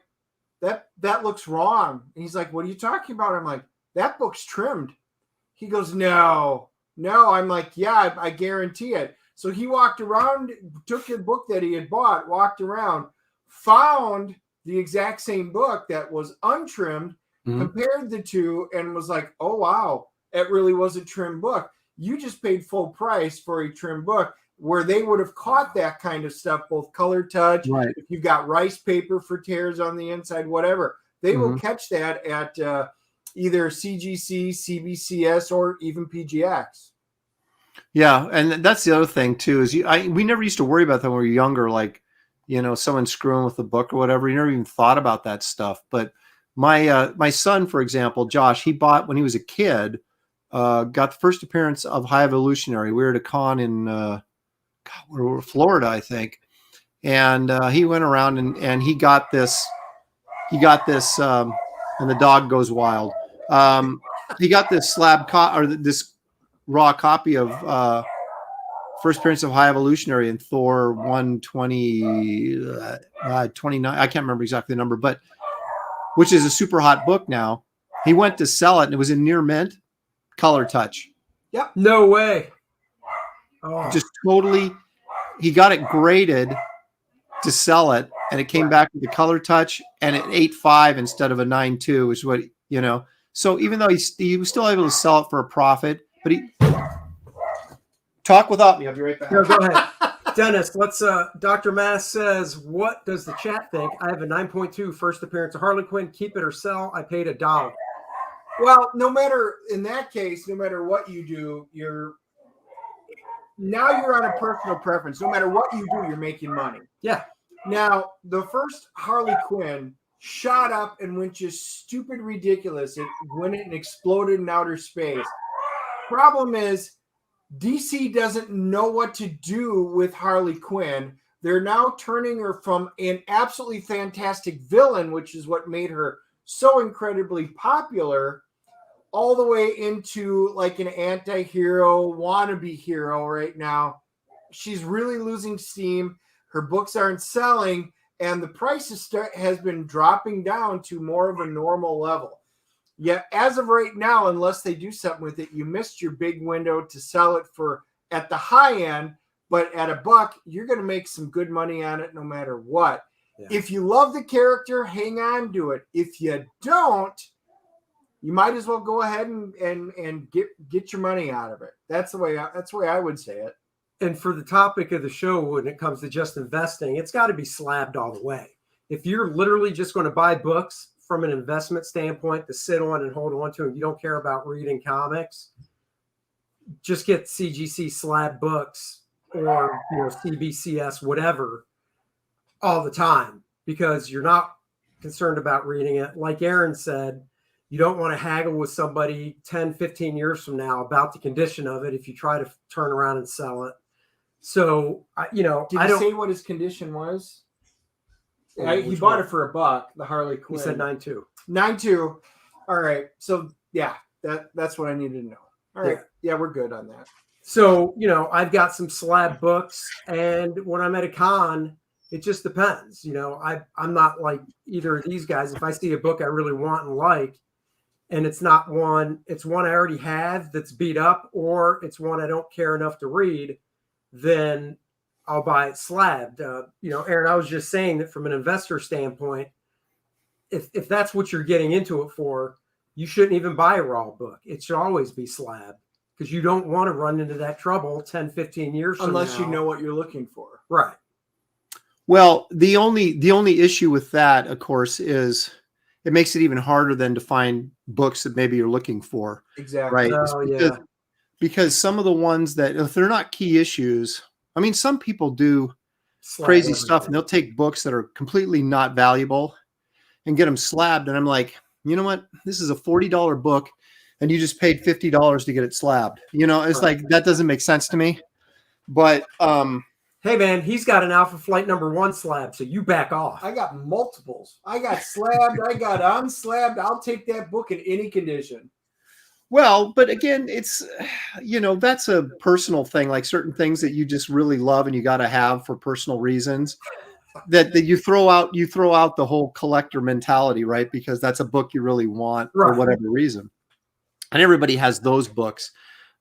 that looks wrong. And he's like, what are you talking about? I'm like, that book's trimmed. He goes, no. I'm like, yeah, I guarantee it. So he walked around, took the book that he had bought, walked around, found the exact same book that was untrimmed, compared the two, and was like, oh, wow, it really was a trimmed book. You just paid full price for a trim book. where they would have caught that kind of stuff, both color touch, Right. if you've got rice paper for tears on the inside, whatever, they will catch that at either CGC, CBCS, or even PGX. Yeah, and that's the other thing too is we never used to worry about that when we were younger, like someone screwing with the book or whatever. You never even thought about that stuff. But my son, for example, Josh, he bought when he was a kid, got the first appearance of High Evolutionary. We were at a con in Florida, I think, and he went around and he got this. And the dog goes wild. He got this this raw copy of first appearance of High Evolutionary in Thor 120 29. I can't remember exactly the number, but which is a super hot book now. He went to sell it and it was in near mint, color touch. Yep. No way. Oh. Just totally. He got it graded to sell it, and it came back with the color touch and an 8.5 instead of a 9.2, which is what So even though he was still able to sell it for a profit, but he talk without me. I'll be right back. No, go ahead. Dennis, let's Dr. Mass says, what does the chat think? I have a 9.2 first appearance of Harley Quinn. Keep it or sell. I paid $1. Well, in that case, no matter what you do, you're on a personal preference. No matter what you do, you're making money. Yeah. Now, the first Harley Quinn shot up and went just stupid ridiculous. It went and exploded in outer space. Problem is, DC doesn't know what to do with Harley Quinn. They're now turning her from an absolutely fantastic villain, which is what made her so incredibly popular, all the way into like an anti-hero, wannabe hero right now. She's really losing steam. Her books aren't selling, and the price has been dropping down to more of a normal level. Yet, as of right now, unless they do something with it, you missed your big window to sell it for at the high end, but at $1, you're going to make some good money on it no matter what. Yeah. If you love the character, hang on to it. If you don't, you might as well go ahead and get your money out of it. That's the way I would say it. And for the topic of the show, when it comes to just investing, it's got to be slabbed all the way. If you're literally just going to buy books from an investment standpoint to sit on and hold on to, and you don't care about reading comics, just get CGC slab books or CBCS, whatever, all the time, because you're not concerned about reading it. Like Aaron said, you don't want to haggle with somebody 10, 15 years from now about the condition of it if you try to turn around and sell it. So, did he say what his condition was? He bought it for $1, the Harley Quinn. He said 9.2. 9.2. All right. So, yeah, that's what I needed to know. All right. Yeah, we're good on that. So, I've got some slab books, and when I'm at a con, it just depends. I'm not like either of these guys. If I see a book I really want and like, and it's one I already have that's beat up, or it's one I don't care enough to read, then I'll buy it slabbed. Aaron, I was just saying that from an investor standpoint, if that's what you're getting into it for, you shouldn't even buy a raw book. It should always be slabbed, because you don't want to run into that trouble 10, 15 years from now. Unless you know what you're looking for. Right. Well, the only issue with that, of course, is it makes it even harder then to find books that maybe you're looking for. Exactly. Right. Oh, because some of the ones that, if they're not key issues, I mean, some people do crazy stuff and they'll take books that are completely not valuable and get them slabbed. And I'm like, you know what? This is a $40 book and you just paid $50 to get it slabbed. It's like, that doesn't make sense to me. But, hey man, he's got an Alpha Flight #1 slab, so you back off. I got multiples. I got slabbed. I got unslabbed. I'll take that book in any condition. Well, but again, it's, that's a personal thing, like certain things that you just really love and you got to have for personal reasons that you throw out the whole collector mentality, right? Because that's a book you really want for whatever reason. And everybody has those books.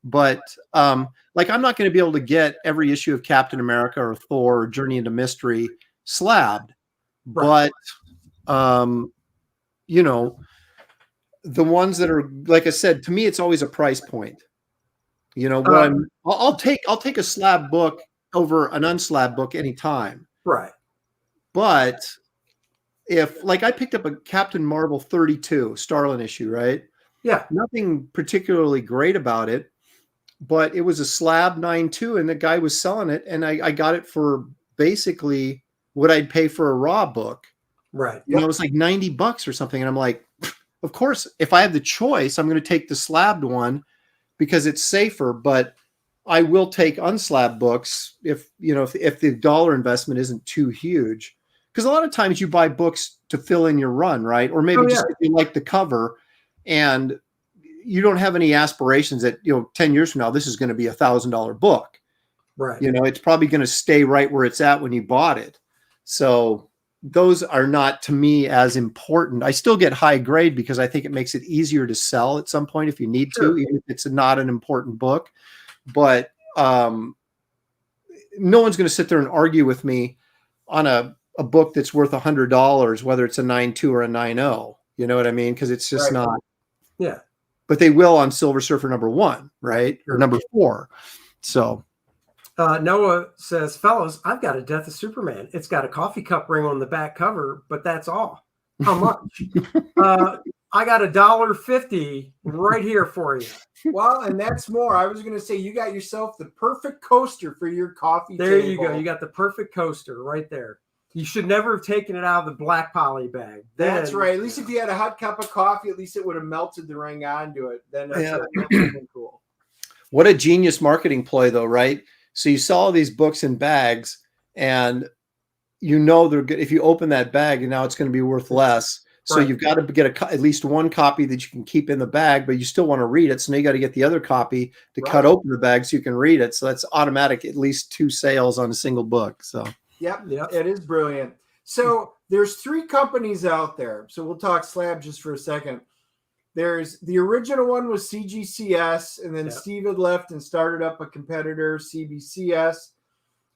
But like, I'm not going to be able to get every issue of Captain America or Thor or Journey into Mystery slabbed. Right. But, the ones that are, like I said, to me, it's always a price point. I'll take a slab book over an unslab book anytime. Right. But if, like, I picked up a Captain Marvel 32 Starlin issue, right? Yeah. Nothing particularly great about it, but it was a slab 9.2 and the guy was selling it. And I got it for basically what I'd pay for a raw book. Right. You know, it was like $90 or something. And I'm like, of course, if I have the choice, I'm going to take the slabbed one because it's safer, but I will take unslabbed books if the dollar investment isn't too huge. Because a lot of times you buy books to fill in your run, right? Or maybe just if you like the cover and you don't have any aspirations that, 10 years from now, this is going to be $1,000 book. Right. It's probably going to stay right where it's at when you bought it. So those are not, to me, as important. I still get high grade because I think it makes it easier to sell at some point if you need to, even if it's not an important book. But no one's going to sit there and argue with me on a book that's worth $100, whether it's a 9.2 or a 9.0. You know what I mean? Because it's just not. Yeah. But they will on Silver Surfer #1, right? Or #4. So. Noah says, fellows, I've got a Death of Superman. It's got a coffee cup ring on the back cover, but that's all. How much? I got $1.50 right here for you. Well, and that's more. I was going to say, you got yourself the perfect coaster for your coffee There table. you go. You got the perfect coaster right there. You should never have taken it out of the black poly bag. That's right. At least if you had a hot cup of coffee, at least it would have melted the ring onto it. Then that's cool. What a genius marketing ploy, though, right? So you sell all these books in bags, and they're good. If you open that bag, and now it's going to be worth less. So you've got to get at least one copy that you can keep in the bag, but you still want to read it. So now you got to get the other copy to cut open the bag so you can read it. So that's automatic, at least 2 sales on a single book. So yep. It is brilliant. So there's 3 companies out there. So we'll talk slab just for a second. There's the original one was CGCS, and then Steve had left and started up a competitor, CBCS.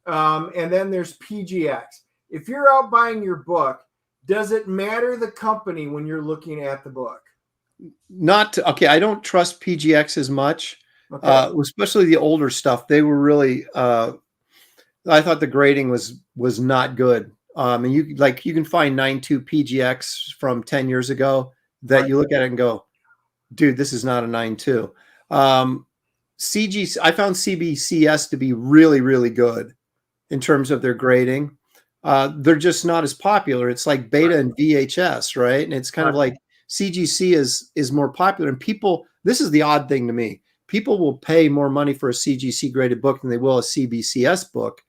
And then there's PGX. If you're out buying your book, does it matter the company when you're looking at the book? I don't trust PGX as much, especially the older stuff. They were really, I thought the grading was not good. And you can find 9.2 PGX from 10 years ago that you look at it and go, dude, this is not a 9.2. I found CBCS to be really, really good in terms of their grading. They're just not as popular. It's like beta and VHS, right? And it's kind of like CGC is more popular. And people, this is the odd thing to me. People will pay more money for a CGC graded book than they will a CBCS book,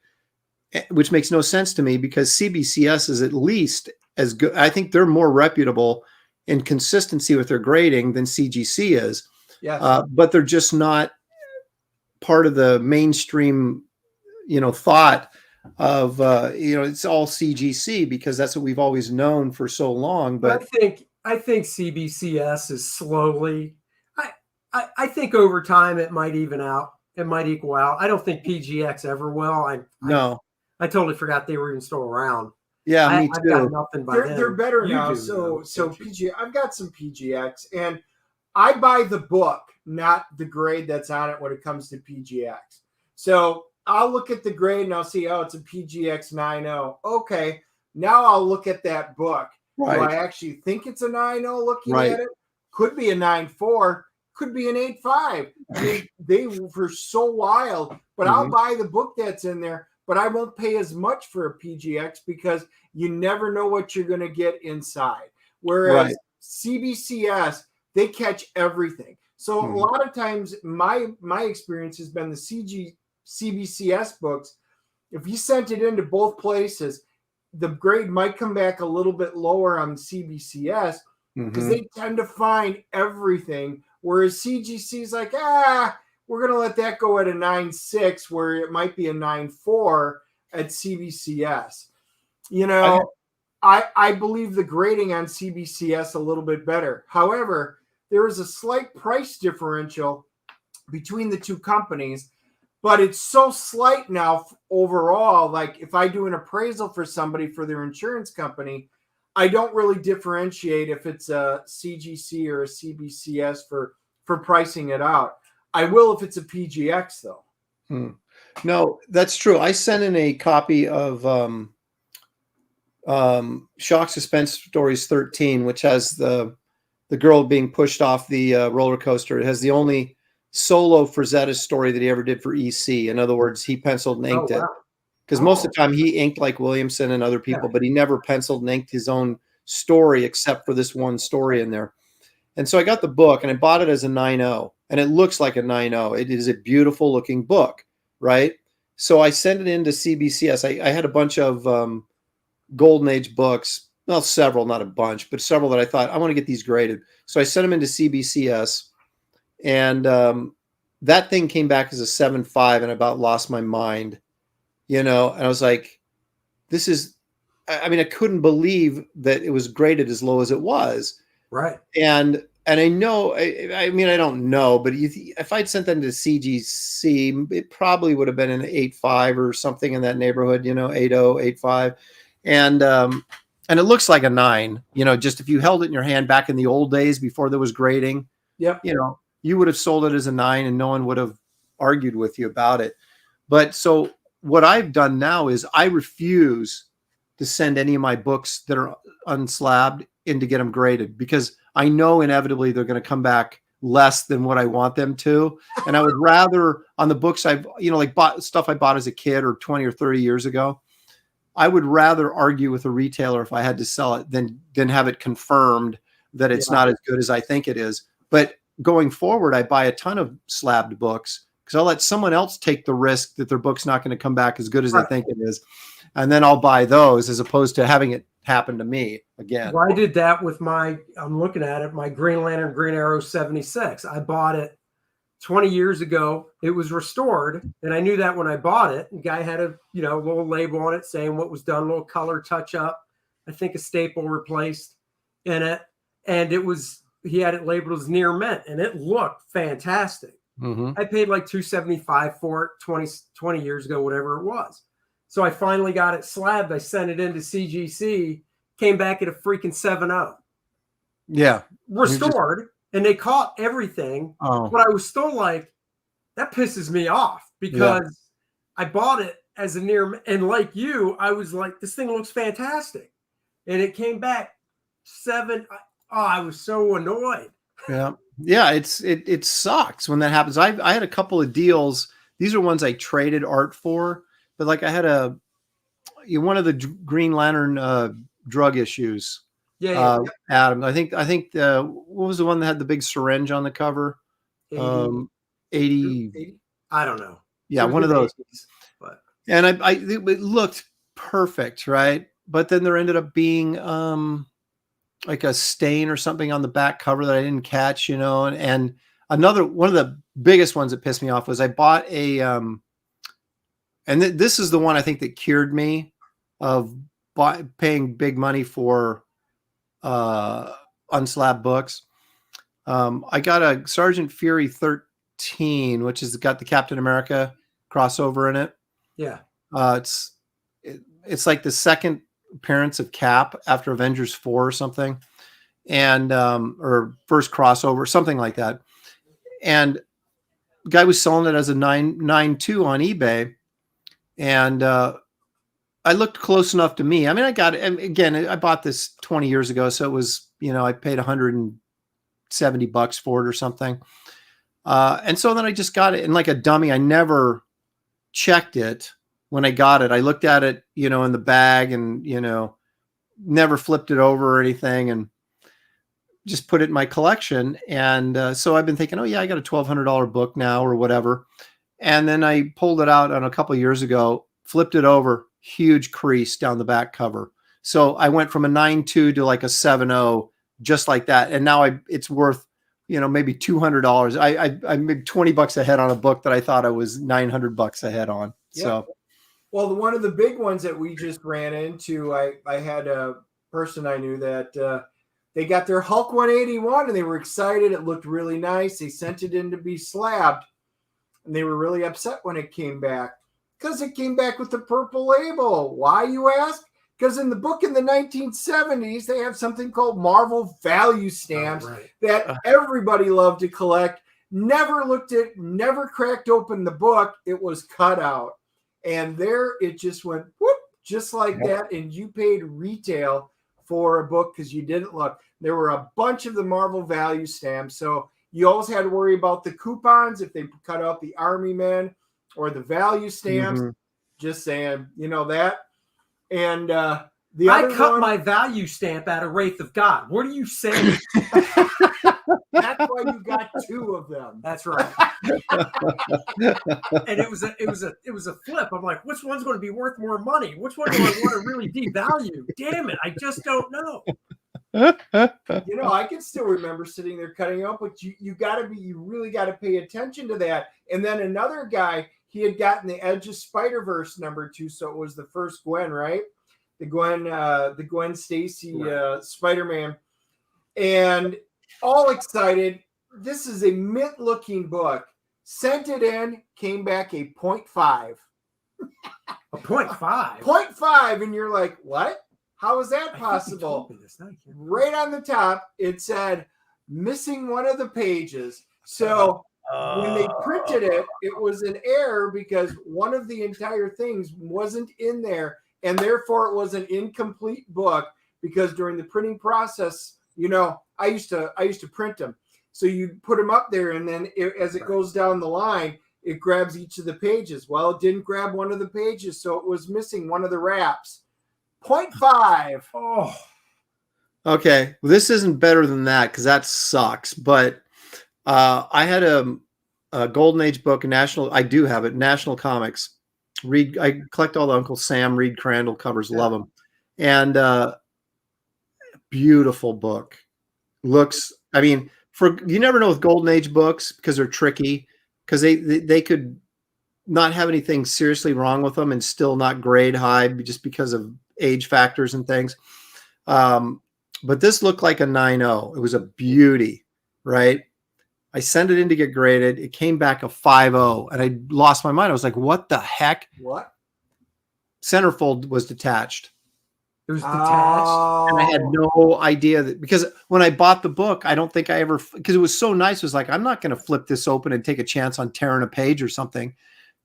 which makes no sense to me because CBCS is at least as good. I think they're more reputable in consistency with their grading than CGC is. Yes. But they're just not part of the mainstream, thought of it's all CGC because that's what we've always known for so long. But I think CBCS is slowly. I think over time it might even out. It might equal out. I don't think PGX ever will. I totally forgot they were even still around. Yeah, me too. I've got nothing by them. They're better now. So PG, I've got some PGX, and I buy the book, not the grade that's on it when it comes to PGX. So I'll look at the grade and I'll see, it's a PGX 9.0. Okay, now I'll look at that book. Right. Do I actually think it's a 9.0 looking Right. at it? Could be a 9.4, could be an 8.5. They were so wild, but I'll buy the book that's in there, but I won't pay as much for a PGX because you never know what you're going to get inside. Whereas CBCS, they catch everything. So a lot of times my experience has been the CBCS books. If you sent it into both places, the grade might come back a little bit lower on CBCS because they tend to find everything. Whereas CGC is like, we're going to let that go at a 9.6 where it might be a 9.4 at CBCS. I believe the grading on CBCS a little bit better. However, there is a slight price differential between the two companies, but it's so slight now overall. Like if I do an appraisal for somebody for their insurance company, I don't really differentiate if it's a CGC or a CBCS for pricing it out. I will if it's a PGX though. No, that's true. I sent in a copy of Shock Suspense Stories 13, which has the girl being pushed off the roller coaster. It has the only solo Frazetta story that he ever did for EC. In other words, he penciled and inked it. Because most of the time he inked like Williamson and other people, but he never penciled and inked his own story except for this one story in there. And so I got the book and I bought it as a 9.0, and it looks like a 9.0. It is a beautiful looking book, right? So I sent it into CBCS. I had a bunch of Golden Age books, well, several, not a bunch, but several that I thought I want to get these graded. So I sent them into CBCS, and that thing came back as a 7.5, and I about lost my mind, and I was like, this is, I mean, I couldn't believe that it was graded as low as it was. Right. And I know, I mean, I don't know, but if I'd sent them to CGC, it probably would have been an 8.5 or something in that neighborhood, 8.0, 8.5. And it looks like a 9, just if you held it in your hand back in the old days before there was grading, you would have sold it as a 9 and no one would have argued with you about it. But so what I've done now is I refuse to send any of my books that are unslabbed in to get them graded, because I know inevitably they're going to come back less than what I want them to. And I would rather, on the books I've, bought stuff I bought as a kid or 20 or 30 years ago, I would rather argue with a retailer if I had to sell it than have it confirmed that it's not as good as I think it is. But going forward, I buy a ton of slabbed books because I'll let someone else take the risk that their book's not going to come back as good as they think it is. And then I'll buy those as opposed to having it happen to me again. Well, I did that with I'm looking at it, my Green Lantern Green Arrow 76. I bought it 20 years ago. It was restored, and I knew that when I bought it. The guy had a little label on it saying what was done, a little color touch up. I think a staple replaced in it, and he had it labeled as near mint, and it looked fantastic. Mm-hmm. I paid like $275 for it 20 years ago, whatever it was. So I finally got it slabbed. I sent it into CGC, came back at a freaking 7.0. Yeah. Restored, and they caught everything. Oh. But I was still like, that pisses me off because I bought it as a near, and like you, I was like, this thing looks fantastic. And it came back 7. I was so annoyed. Yeah. Yeah. It sucks when that happens. I had a couple of deals. These are ones I traded art for. But like I had one of the Green Lantern drug issues. Yeah. Adam, I think what was the one that had the big syringe on the cover? 80. I don't know. Yeah, one of those. And it looked perfect, right? But then there ended up being like a stain or something on the back cover that I didn't catch, and another one of the biggest ones that pissed me off was I bought a and this is the one I think that cured me of paying big money for unslabbed books. I got a Sergeant Fury 13, which has got the Captain America crossover in it. Yeah. It's like the second appearance of Cap after Avengers 4 or something, and or first crossover, something like that. And the guy was selling it as a 9.2 on eBay. And I looked close enough to me. I mean, I got it. And again, I bought this 20 years ago. So it was, I paid $170 for it or something. And so then I just got it. And like a dummy, I never checked it when I got it. I looked at it, in the bag and, never flipped it over or anything and just put it in my collection. And so I've been thinking, oh yeah, I got a $1,200 book now or whatever. And then I pulled it out on a couple of years ago, flipped it over, huge crease down the back cover. So I went from a 9.2 to like a 7.0, just like that. And now it's worth, maybe $200. I made $20 ahead on a book that I thought I was $900 ahead on. Yeah. So, well, one of the big ones that we just ran into, I had a person I knew that they got their Hulk 181 and they were excited. It looked really nice. They sent it in to be slabbed. And they were really upset when it came back because it came back with the purple label. Why, you ask? Because in the book in the 1970s, they have something called Marvel value stamps that everybody loved to collect. Never looked at, never cracked open the book. It was cut out. And there it just went whoop, just like that. And you paid retail for a book because you didn't look. There were a bunch of the Marvel value stamps. So you always had to worry about the coupons if they cut out the Army Men or the value stamps. Just saying, you know that. And I cut my value stamp out of Wraith of God. What are you saying? That's why you got 2 of them. That's right. And it was a flip. I'm like, which one's going to be worth more money? Which one do I want to really devalue? Damn it, I just don't know. You know, I can still remember sitting there cutting up, but you really got to pay attention to that. And then another guy, he had gotten the Edge of Spider-Verse #2, so it was the first Gwen, right? The Gwen Stacy Spider-Man, and all excited. This is a mint-looking book. Sent it in, came back a 0.5. A 0.5? 0.5, and you're like, what? How is that possible? Right on the top, it said, missing one of the pages. So when they printed it, it was an error because one of the entire things wasn't in there, and therefore it was an incomplete book because during the printing process, you know, I used to print them. So you put them up there, and then as it goes down the line, it grabs each of the pages. Well, it didn't grab one of the pages, so it was missing one of the wraps. 0.5. Oh. Okay. Well, this isn't better than that because that sucks. But I had a Golden Age book, I do have it, National Comics. I collect all the Uncle Sam Reed Crandall covers, love them. And beautiful book. I mean, you never know with Golden Age books because they're tricky, because they could not have anything seriously wrong with them and still not grade high just because of age factors and things. But this looked like a 9.0. It was a beauty, right? I sent it in to get graded. It came back a 5.0, and I lost my mind. I was like, what the heck? What? Centerfold was detached. It was detached. And I had no idea that, because when I bought the book, I don't think I ever, because it was so nice. It was like, I'm not going to flip this open and take a chance on tearing a page or something.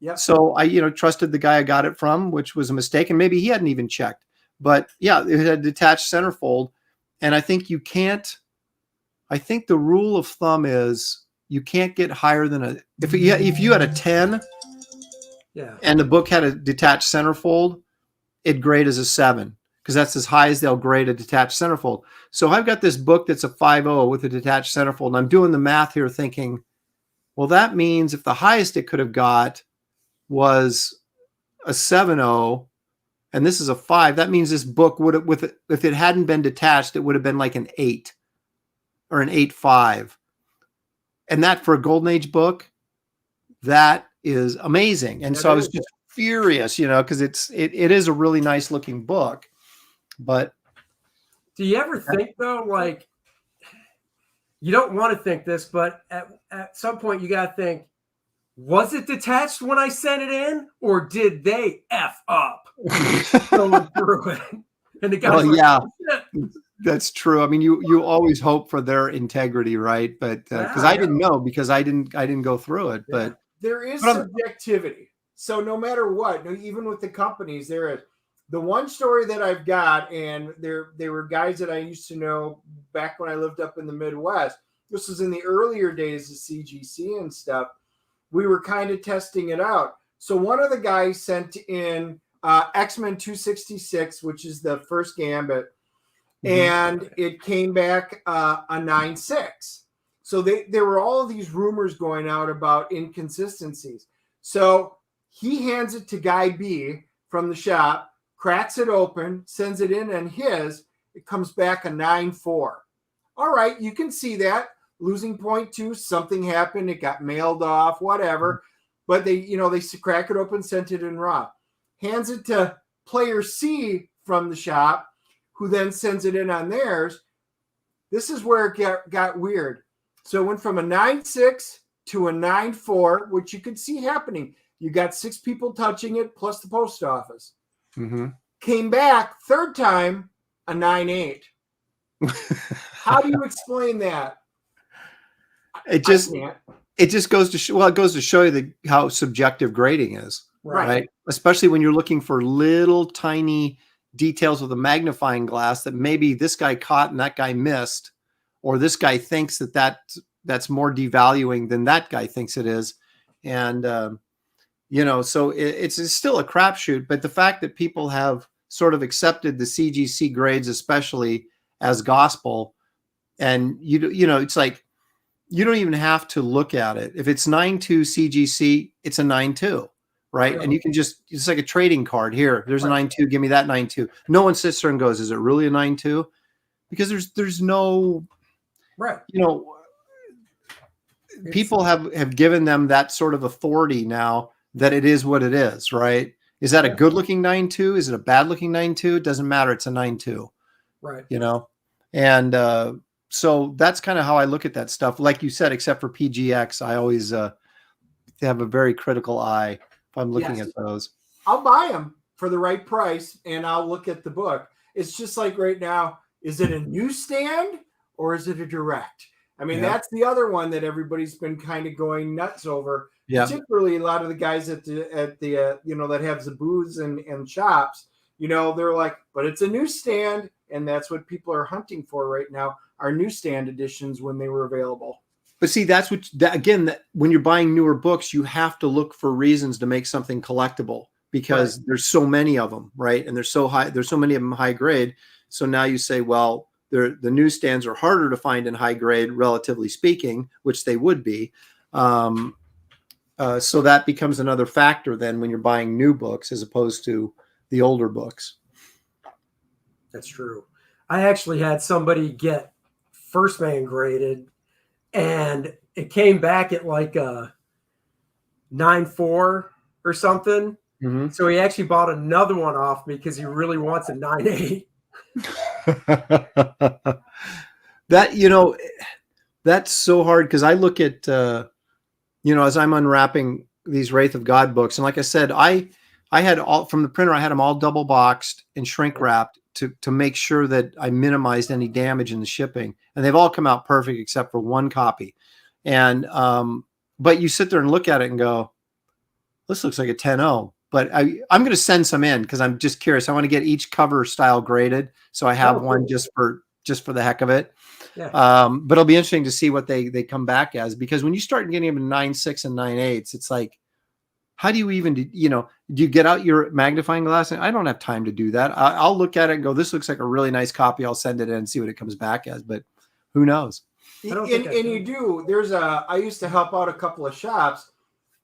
Yeah. So I, trusted the guy I got it from, which was a mistake. And maybe he hadn't even checked, but yeah, it had a detached centerfold. And I think the rule of thumb is you can't get higher than if you had a 10 and the book had a detached centerfold, it'd grade as a 7. Because that's as high as they'll grade a detached centerfold. So I've got this book that's a 5.0 with a detached centerfold, and I'm doing the math here thinking, well, that means if the highest it could have got was a 7.0, and this is a 5, that means this book would have, if it hadn't been detached, it would have been like an 8 or an 8.5. And that for a Golden Age book, that is amazing. And so I was just furious, because it is a really nice looking book. But do you ever think though, like, you don't want to think this, but at some point you got to think, was it detached when I sent it in, or did they F up going through it? And the guy, that's true. I mean, you always hope for their integrity, right? But because I didn't know, because I didn't go through it. But there is subjectivity. So no matter what, even with the companies, there is. The one story that I've got, and they were guys that I used to know back when I lived up in the Midwest. This was in the earlier days of CGC and stuff. We were kind of testing it out. So one of the guys sent in X-Men 266, which is the first Gambit, and it came back a 9.6. So there were all of these rumors going out about inconsistencies. So he hands it to Guy B from the shop, cracks it open, sends it in, and it comes back a 9.4. All right, you can see that. Losing 0.2, something happened. It got mailed off, whatever. But they crack it open, sent it in raw. Hands it to player C from the shop, who then sends it in on theirs. This is where it got weird. So it went from a 9.6 to a 9.4, which you could see happening. You got 6 people touching it, plus the post office. Came back third time a 9.8. How do you explain that? it just goes to show, well, it goes to show you how subjective grading is, right? Especially when you're looking for little tiny details with a magnifying glass that maybe this guy caught and that guy missed, or this guy thinks that's more devaluing than that guy thinks it is. And, so it's still a crapshoot, but the fact that people have sort of accepted the CGC grades, especially as gospel, and it's like, you don't even have to look at it. If it's 9.2 CGC, it's a 9.2, right? And you can it's like a trading card. Here, there's a 9.2, give me that 9.2. No one sits there and goes, is it really a 9.2? Because there's no, people have given them that sort of authority now that it is what it is, right? Is that a good looking 9.2? Is it a bad looking 9.2? It doesn't matter. It's a 9.2, right? And so that's kind of how I look at that stuff. Like you said, except for PGX, I always have a very critical eye if I'm looking at those. I'll buy them for the right price, and I'll look at the book. It's just like right now, is it a newsstand or is it a direct? I mean, that's the other one that everybody's been kind of going nuts over. Yeah. Particularly a lot of the guys at the that have the booths and shops. They're like, but it's a newsstand, and that's what people are hunting for right now. Our newsstand editions when they were available. But see, that's when you're buying newer books, you have to look for reasons to make something collectible because there's so many of them, right? And there's so many of them high grade. So now you say, well, the newsstands are harder to find in high grade, relatively speaking, which they would be. So that becomes another factor then when you're buying new books as opposed to the older books. That's true. I actually had somebody get First Man graded, and it came back at like a 9.4 or something. Mm-hmm. So he actually bought another one off me because he really wants a 9.8. That's so hard because I look at as I'm unwrapping these Wraith of God books, and like I said, I had all from the printer. I had them all double boxed and shrink wrapped to make sure that I minimized any damage in the shipping, and they've all come out perfect except for one copy. And but you sit there and look at it and go, this looks like a 10.0. But I'm going to send some in because I'm just curious. I want to get each cover style graded, so I have one just for the heck of it. Yeah. But it'll be interesting to see what they come back as, because when you start getting them in 9.6 and 9.8s, it's like, how do you even do you get out your magnifying glass? And I don't have time to do that. I'll look at it and go, this looks like a really nice copy. I'll send it in and see what it comes back as. But who knows? And you do. I used to help out a couple of shops,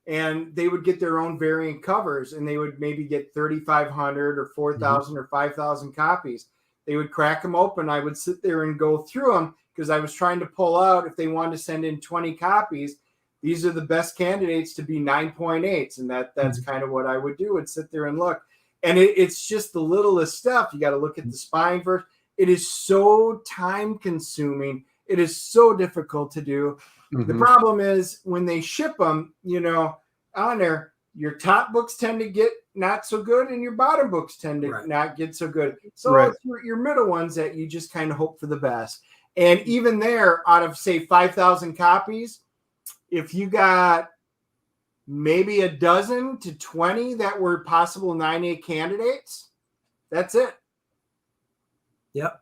and they would get their own variant covers, and they would maybe get 3,500 or 4,000 or 5,000 copies. They would crack them open. I would sit there and go through them because I was trying to pull out if they wanted to send in 20 copies. These are the best candidates to be 9.8s, and that's kind of what I would do. I'd sit there and look, and it's just the littlest stuff. You got to look at the spine first. It is so time consuming. It is so difficult to do. Mm-hmm. The problem is when they ship them, on there, your top books tend to get not so good, and your bottom books tend to not get so good. So it's your middle ones that you just kind of hope for the best. And even there, out of say 5,000 copies, if you got maybe a dozen to 20 that were possible 9.8 candidates, that's it. Yep.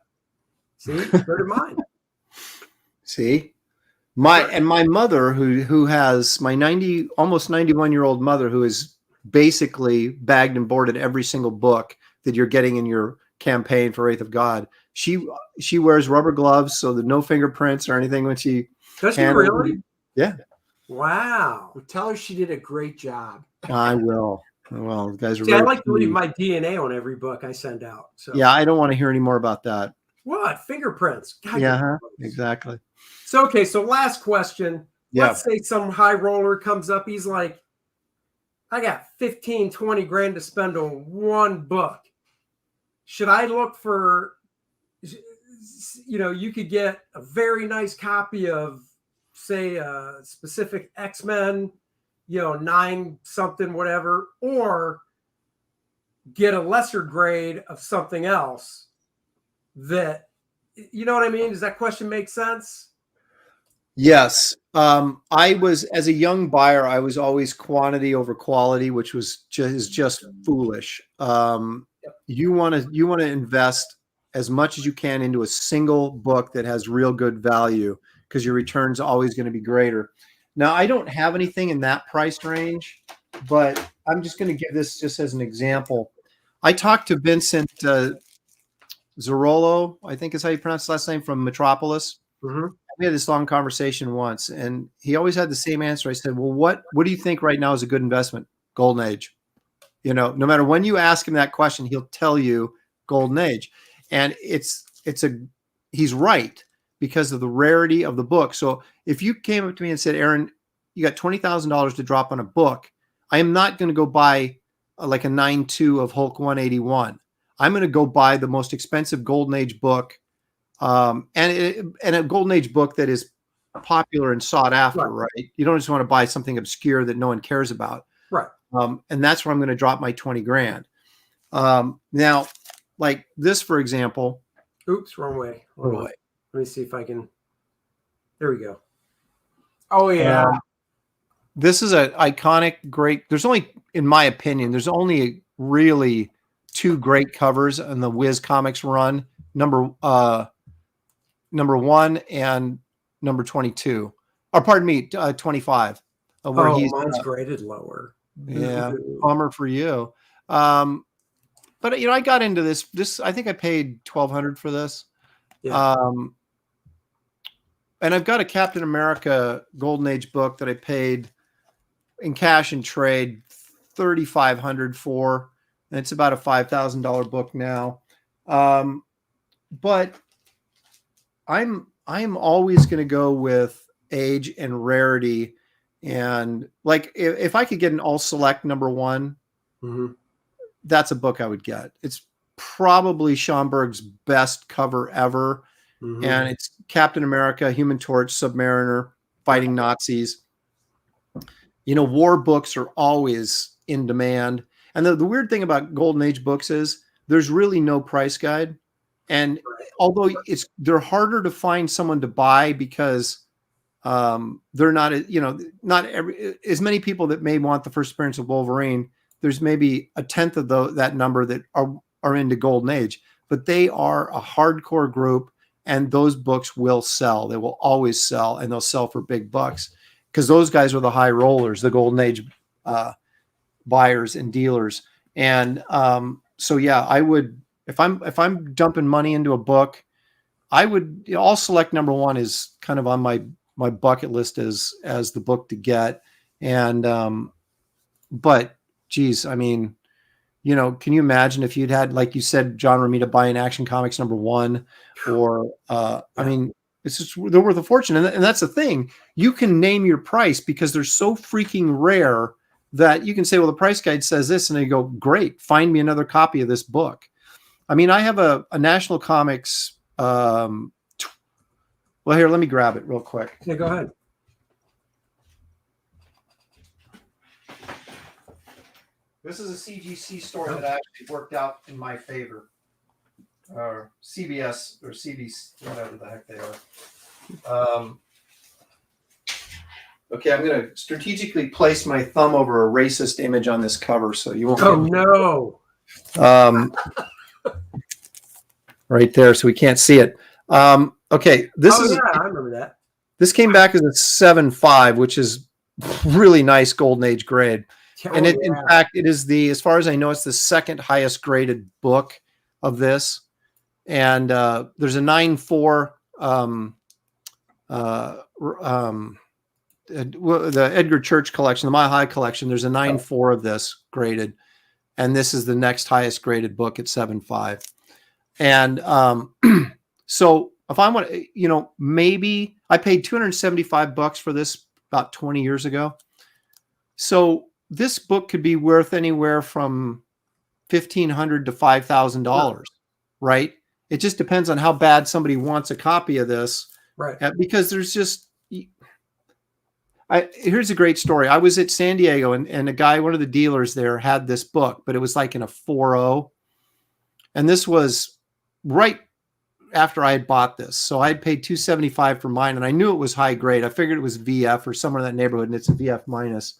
See, go to mine. See, my mother, who has my almost 91-year-old mother, who is basically bagged and boarded every single book that you're getting in your campaign for Wraith of God. She wears rubber gloves so that no fingerprints or anything when she. Does she really? Yeah. Wow. Well, tell her she did a great job. I will. Well, guys are. See, I like to leave my DNA on every book I send out. So yeah, I don't want to hear any more about that. What? Fingerprints? God, yeah, exactly. So last question. Yeah. Let's say some high roller comes up. He's like, I got 15, 20 grand to spend on one book. Should I look for, you could get a very nice copy of, say, a specific X-Men, 9 something, whatever, or get a lesser grade of something else that, you know what I mean? Does that question make sense? Yes. I was, as a young buyer, I was always quantity over quality, which was just foolish. You want to invest as much as you can into a single book that has real good value, because your return's always going to be greater. Now, I don't have anything in that price range, but I'm just going to give this just as an example. I talked to Vincent Zerolo, I think is how you pronounce his last name, from Metropolis. Mm-hmm. We had this long conversation once, and he always had the same answer. I said, well, what do you think right now is a good investment? Golden age. No matter when you ask him that question, he'll tell you golden age. And he's right, because of the rarity of the book. So if you came up to me and said, Aaron, you got $20,000 to drop on a book, I am not going to go buy like a 9.2 of Hulk 181. I'm going to go buy the most expensive golden age book, and a golden age book that is popular and sought after, right? You don't just want to buy something obscure that no one cares about. Right. And that's where I'm going to drop my 20 grand. Now, like this, for example. Oops, wrong way. Let me see if I can. There we go. Oh, yeah. This is an iconic, great. There's only, in my opinion, there's only really two great covers in the Wiz Comics run. Number 1 and number 22, or pardon me, 25. Where mine's graded lower. Yeah, bummer for you. But I got into this. I think I paid $1,200 for this. Yeah. And I've got a Captain America Golden Age book that I paid in cash and trade $3,500 for, and it's about a $5,000 book now. But I'm always going to go with age and rarity, and like if I could get an all select number 1, that's a book I would get. It's probably Schomburg's best cover ever, and it's Captain America, Human Torch, Submariner fighting Nazis. War books are always in demand, and the weird thing about Golden Age books is there's really no price guide. And although they're harder to find someone to buy, because they're not, not as many people that may want the first appearance of Wolverine. There's maybe a tenth of that number that are into Golden Age, but they are a hardcore group, and those books will sell. They will always sell, and they'll sell for big bucks, because those guys are the high rollers, the Golden Age buyers and dealers. And so yeah, I would. If I'm dumping money into a book, I would. All select number 1 is kind of on my bucket list as the book to get. And but geez, I mean, can you imagine if you'd had, like you said, John Romita buying Action Comics number 1, or I mean, it's just, they're worth a fortune. And that's the thing, you can name your price because they're so freaking rare that you can say, well, the price guide says this, and they go, great, find me another copy of this book. I mean, I have a National Comics. Well, here, let me grab it real quick. Yeah, go ahead. This is a CGC store that actually worked out in my favor. Or CBS or CBC, whatever the heck they are. Okay, I'm going to strategically place my thumb over a racist image on this cover, so you won't. Oh no! Right there, so we can't see it. Okay, this is. Yeah, I remember that. This came back as a 7.5, which is really nice Golden Age grade. And in fact, it is as far as I know, it's the second highest graded book of this. And there's a 9.4. The Edgar Church collection, the Mile High collection, there's a 9.4 of this graded, and this is the next highest graded book at 7.5. And so if I want to, maybe I paid $275 for this about 20 years ago. So this book could be worth anywhere from $1,500 to $5,000, right? It just depends on how bad somebody wants a copy of this, right? Because there's just. Here's a great story. I was at San Diego, and a guy, one of the dealers there, had this book, but it was like in a 4.0. And this was right after I had bought this. So I had paid $275 for mine, and I knew it was high grade. I figured it was VF or somewhere in that neighborhood, and it's a VF minus.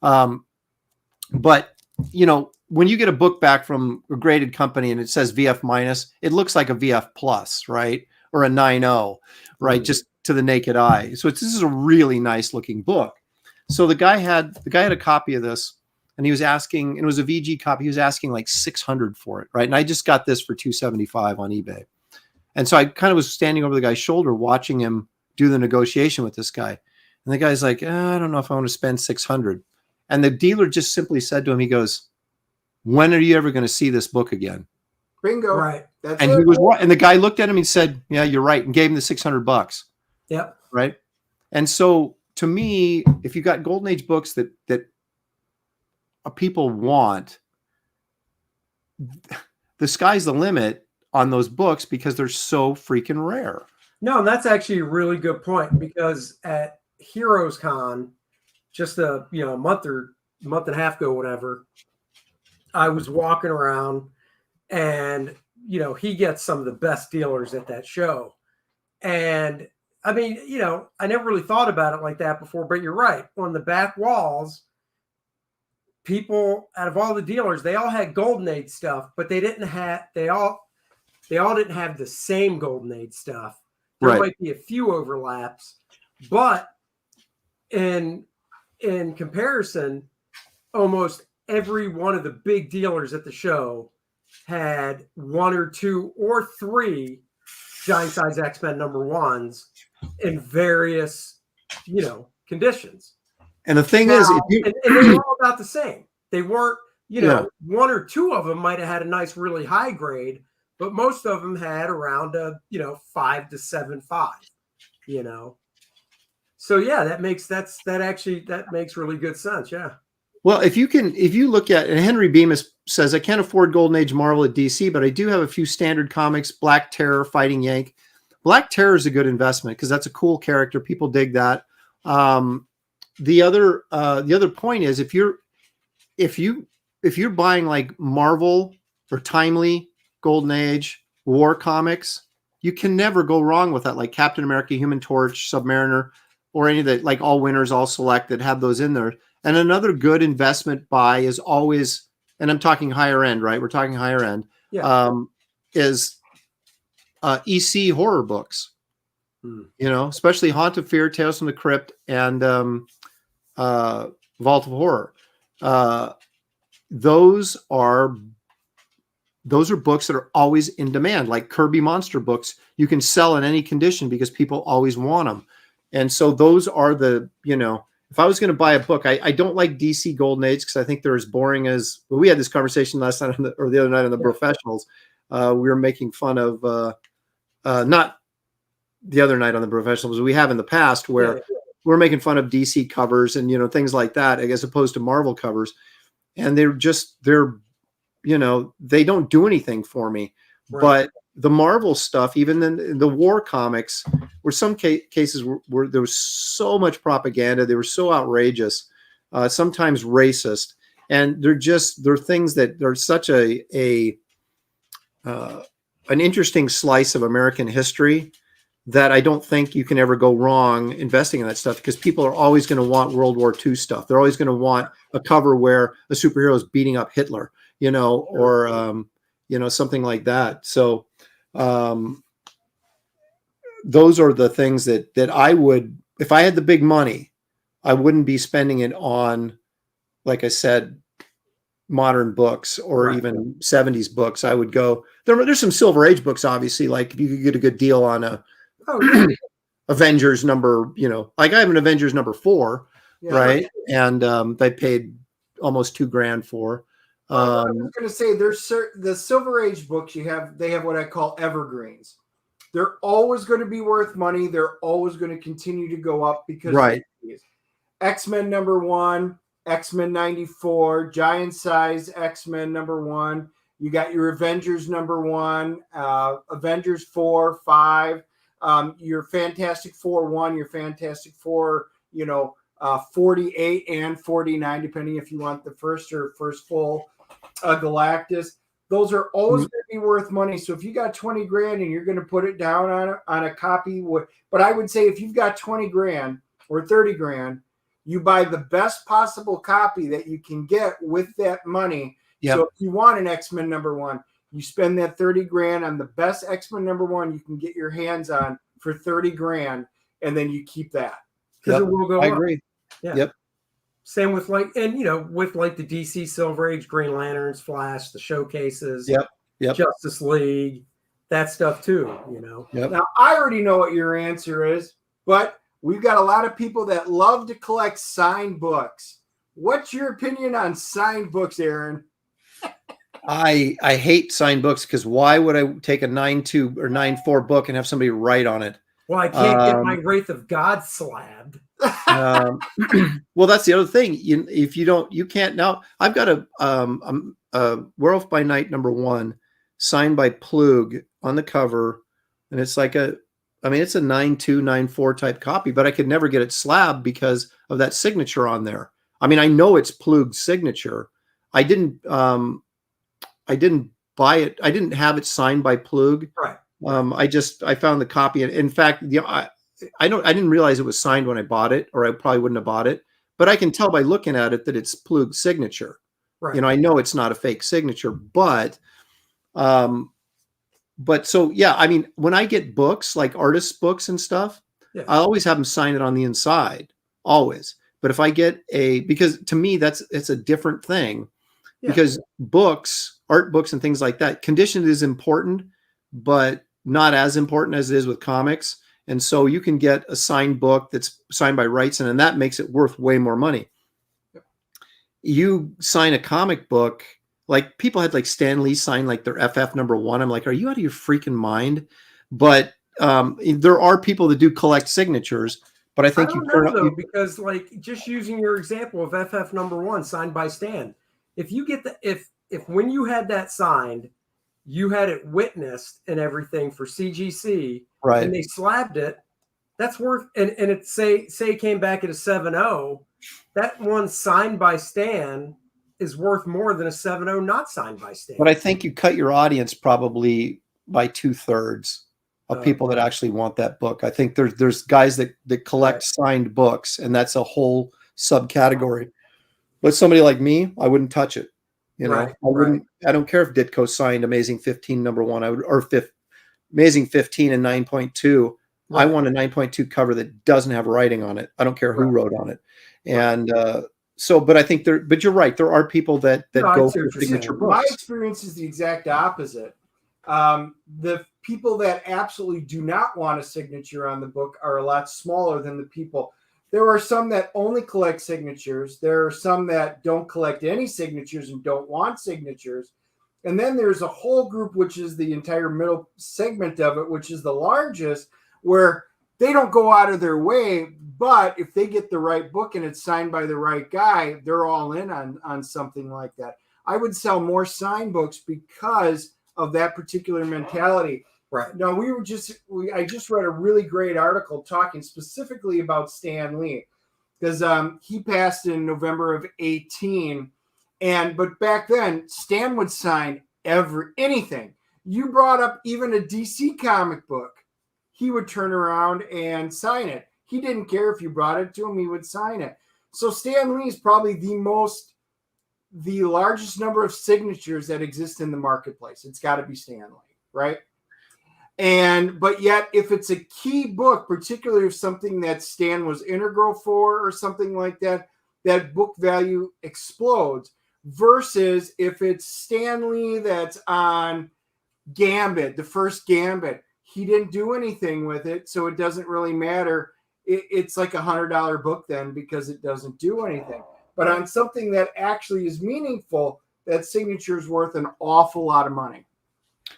But you know, when you get a book back from a graded company and it says VF minus, it looks like a VF plus, right? Or a 9.0, right? Just to the naked eye. So this is a really nice looking book. So the guy had a copy of this, and he was asking, and it was a VG copy. He was asking like $600 for it, right? And I just got this for $275 on eBay. And so I kind of was standing over the guy's shoulder watching him do the negotiation with this guy. And the guy's like, I don't know if I want to spend $600. And the dealer just simply said to him, he goes, when are you ever going to see this book again? Bingo. Right. That's And it. he was right. And the guy looked at him and said, yeah, you're right. And gave him the $600. Yep. Right. And so to me, if you got Golden Age books that people want, the sky's the limit on those books because they're so freaking rare. No, and that's actually a really good point, because at Heroes Con, just a month and a half ago, whatever, I was walking around, and he gets some of the best dealers at that show. And I mean, I never really thought about it like that before, but you're right. On the back walls, people, out of all the dealers, they all had Golden Age stuff, but they all didn't have the same Golden Age stuff. There might be a few overlaps, but in comparison, almost every one of the big dealers at the show had one or two or three giant size X-Men #1s in various, conditions. And the thing is, and they were all about the same. They weren't, one or two of them might have had a nice, really high grade, but most of them had around a, 5 to 7.5, So yeah, that makes really good sense. Yeah. well, if you look at, and Henry Bemis says, I can't afford Golden Age Marvel at DC, but I do have a few standard comics, Black Terror, Fighting Yank. Black Terror is a good investment because that's a cool character. People dig that. The other point is, if you're buying like Marvel or Timely, Golden Age, War comics, you can never go wrong with that. Like Captain America, Human Torch, Submariner, or any of the, like All Winners, All Select, that have those in there. And another good investment buy is always, and I'm talking higher end, right? We're talking higher end. Yeah. Is EC horror books. Especially Haunt of Fear, Tales from the Crypt, and Vault of Horror. Those are books that are always in demand, like Kirby monster books. You can sell in any condition because people always want them. And so those are the, if I was going to buy a book, I don't like DC Golden Age because I think they're as boring as, well, we had this conversation last night or the other night on the Brofessionals. We were making fun of, not the other night on the Brofessionals, we have in the past, where we're making fun of DC covers and, things like that, as opposed to Marvel covers. And they don't do anything for me. Right. But the Marvel stuff, even in the war comics, were some cases where there was so much propaganda. They were so outrageous, sometimes racist. And they're things that are such an interesting slice of American history that I don't think you can ever go wrong investing in that stuff, because people are always going to want World War II stuff. They're always going to want a cover where a superhero is beating up Hitler, or something like that. So those are the things that I would, if I had the big money, I wouldn't be spending it on, like I said, modern books or even 70s books. I would go, there's some Silver Age books, obviously, like if you could get a good deal on a Avengers number, like I have an Avengers #4, right? And they paid almost $2,000 for. I was going to say, there's the Silver Age books they have what I call evergreens. They're always going to be worth money. They're always going to continue to go up because X-Men #1, X-Men 94, giant size X-Men #1. You got your Avengers #1, Avengers 4, 5, your Fantastic Four 1, your Fantastic Four, 48 and 49, depending if you want the first full Galactus. those are always going to be worth money. So if you got 20 grand and you're going to put it down on a copy, but I would say if you've got 20 grand or 30 grand, you buy the best possible copy that you can get with that money. Yep. So if you want an X-Men #1, you spend that 30 grand on the best X-Men #1 you can get your hands on for 30 grand, and then you keep that. Because it will go I up. agree. Yeah. Yep. Same with with like the DC Silver Age, Green Lanterns, Flash, the showcases, Yep. Justice League, that stuff too, Yep. Now, I already know what your answer is, but we've got a lot of people that love to collect signed books. What's your opinion on signed books, Aaron? I hate signed books because why would I take a 9.2 or 9.4 book and have somebody write on it? Well, I can't get my Wraith of God slabbed. Well, that's the other thing. You can't now. I've got a Werewolf by Night #1 signed by Plug on the cover, and it's like it's a 9.2, 9.4 type copy, but I could never get it slabbed because of that signature on there. I mean, I know it's Plug's signature. I didn't buy it. I didn't have it signed by Plug. Right. I found the copy, and in fact, I didn't realize it was signed when I bought it, or I probably wouldn't have bought it. But I can tell by looking at it that it's Plug's signature. Right. I know it's not a fake signature, but so yeah. I mean, when I get books like artist books and stuff, I always have them sign it on the inside, always. But if I get because to me it's a different thing, because books, art books, and things like that, condition is important, but not as important as it is with comics. And so you can get a signed book that's signed by Wrightson, and that makes it worth way more money. Yep. You sign a comic book, like people had like Stan Lee sign like their FF #1. I'm like, are you out of your freaking mind? But there are people that do collect signatures, but I think because like just using your example of FF #1 signed by Stan, if you get if when you had that signed, you had it witnessed and everything for CGC, right? And they slabbed it. That's worth and it say it came back at a 7.0. That one signed by Stan is worth more than a 7.0 not signed by Stan. But I think you cut your audience probably by 2/3 of people that actually want that book. I think there's guys that collect signed books, and that's a whole subcategory. But somebody like me, I wouldn't touch it. I wouldn't. I don't care if Ditko signed Amazing 15 #1. Amazing 15 and 9.2. Right. I want a 9.2 cover that doesn't have writing on it. I don't care who wrote on it. And but I think but you're right. There are people that go for signature books. My experience is the exact opposite. The people that absolutely do not want a signature on the book are a lot smaller than the people. There are some that only collect signatures. There are some that don't collect any signatures and don't want signatures. And then there's a whole group, which is the entire middle segment of it, which is the largest, where they don't go out of their way. But if they get the right book and it's signed by the right guy, they're all in on something like that. I would sell more signed books because of that particular mentality. Right. Now, I just read a really great article talking specifically about Stan Lee, because he passed in November of 2018. But back then, Stan would sign anything. You brought up even a DC comic book, he would turn around and sign it. He didn't care if you brought it to him, he would sign it. So Stan Lee is probably the largest number of signatures that exist in the marketplace. It's got to be Stan Lee, right? But yet, if it's a key book, particularly if something that Stan was integral for or something like that, that book value explodes. Versus if it's Stan Lee that's on Gambit, the first Gambit, he didn't do anything with it, so it doesn't really matter. It's like $100 book then because it doesn't do anything. But on something that actually is meaningful, that signature is worth an awful lot of money.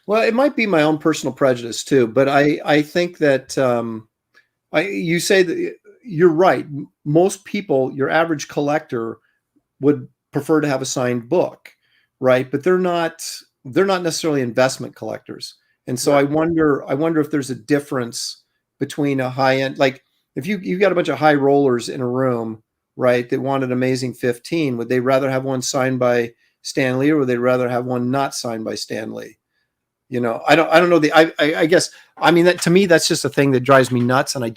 Well, it might be my own personal prejudice too, but I think that you say that you're right. Most people, your average collector, would prefer to have a signed book, right? But they're not necessarily investment collectors, and so right. I wonder if there's a difference between a high end, like if you've got a bunch of high rollers in a room, right, that want an Amazing 15, would they rather have one signed by Stan Lee, or would they rather have one not signed by Stan Lee? You know, I don't know. I guess, I mean, that to me, that's just a thing that drives me nuts. And I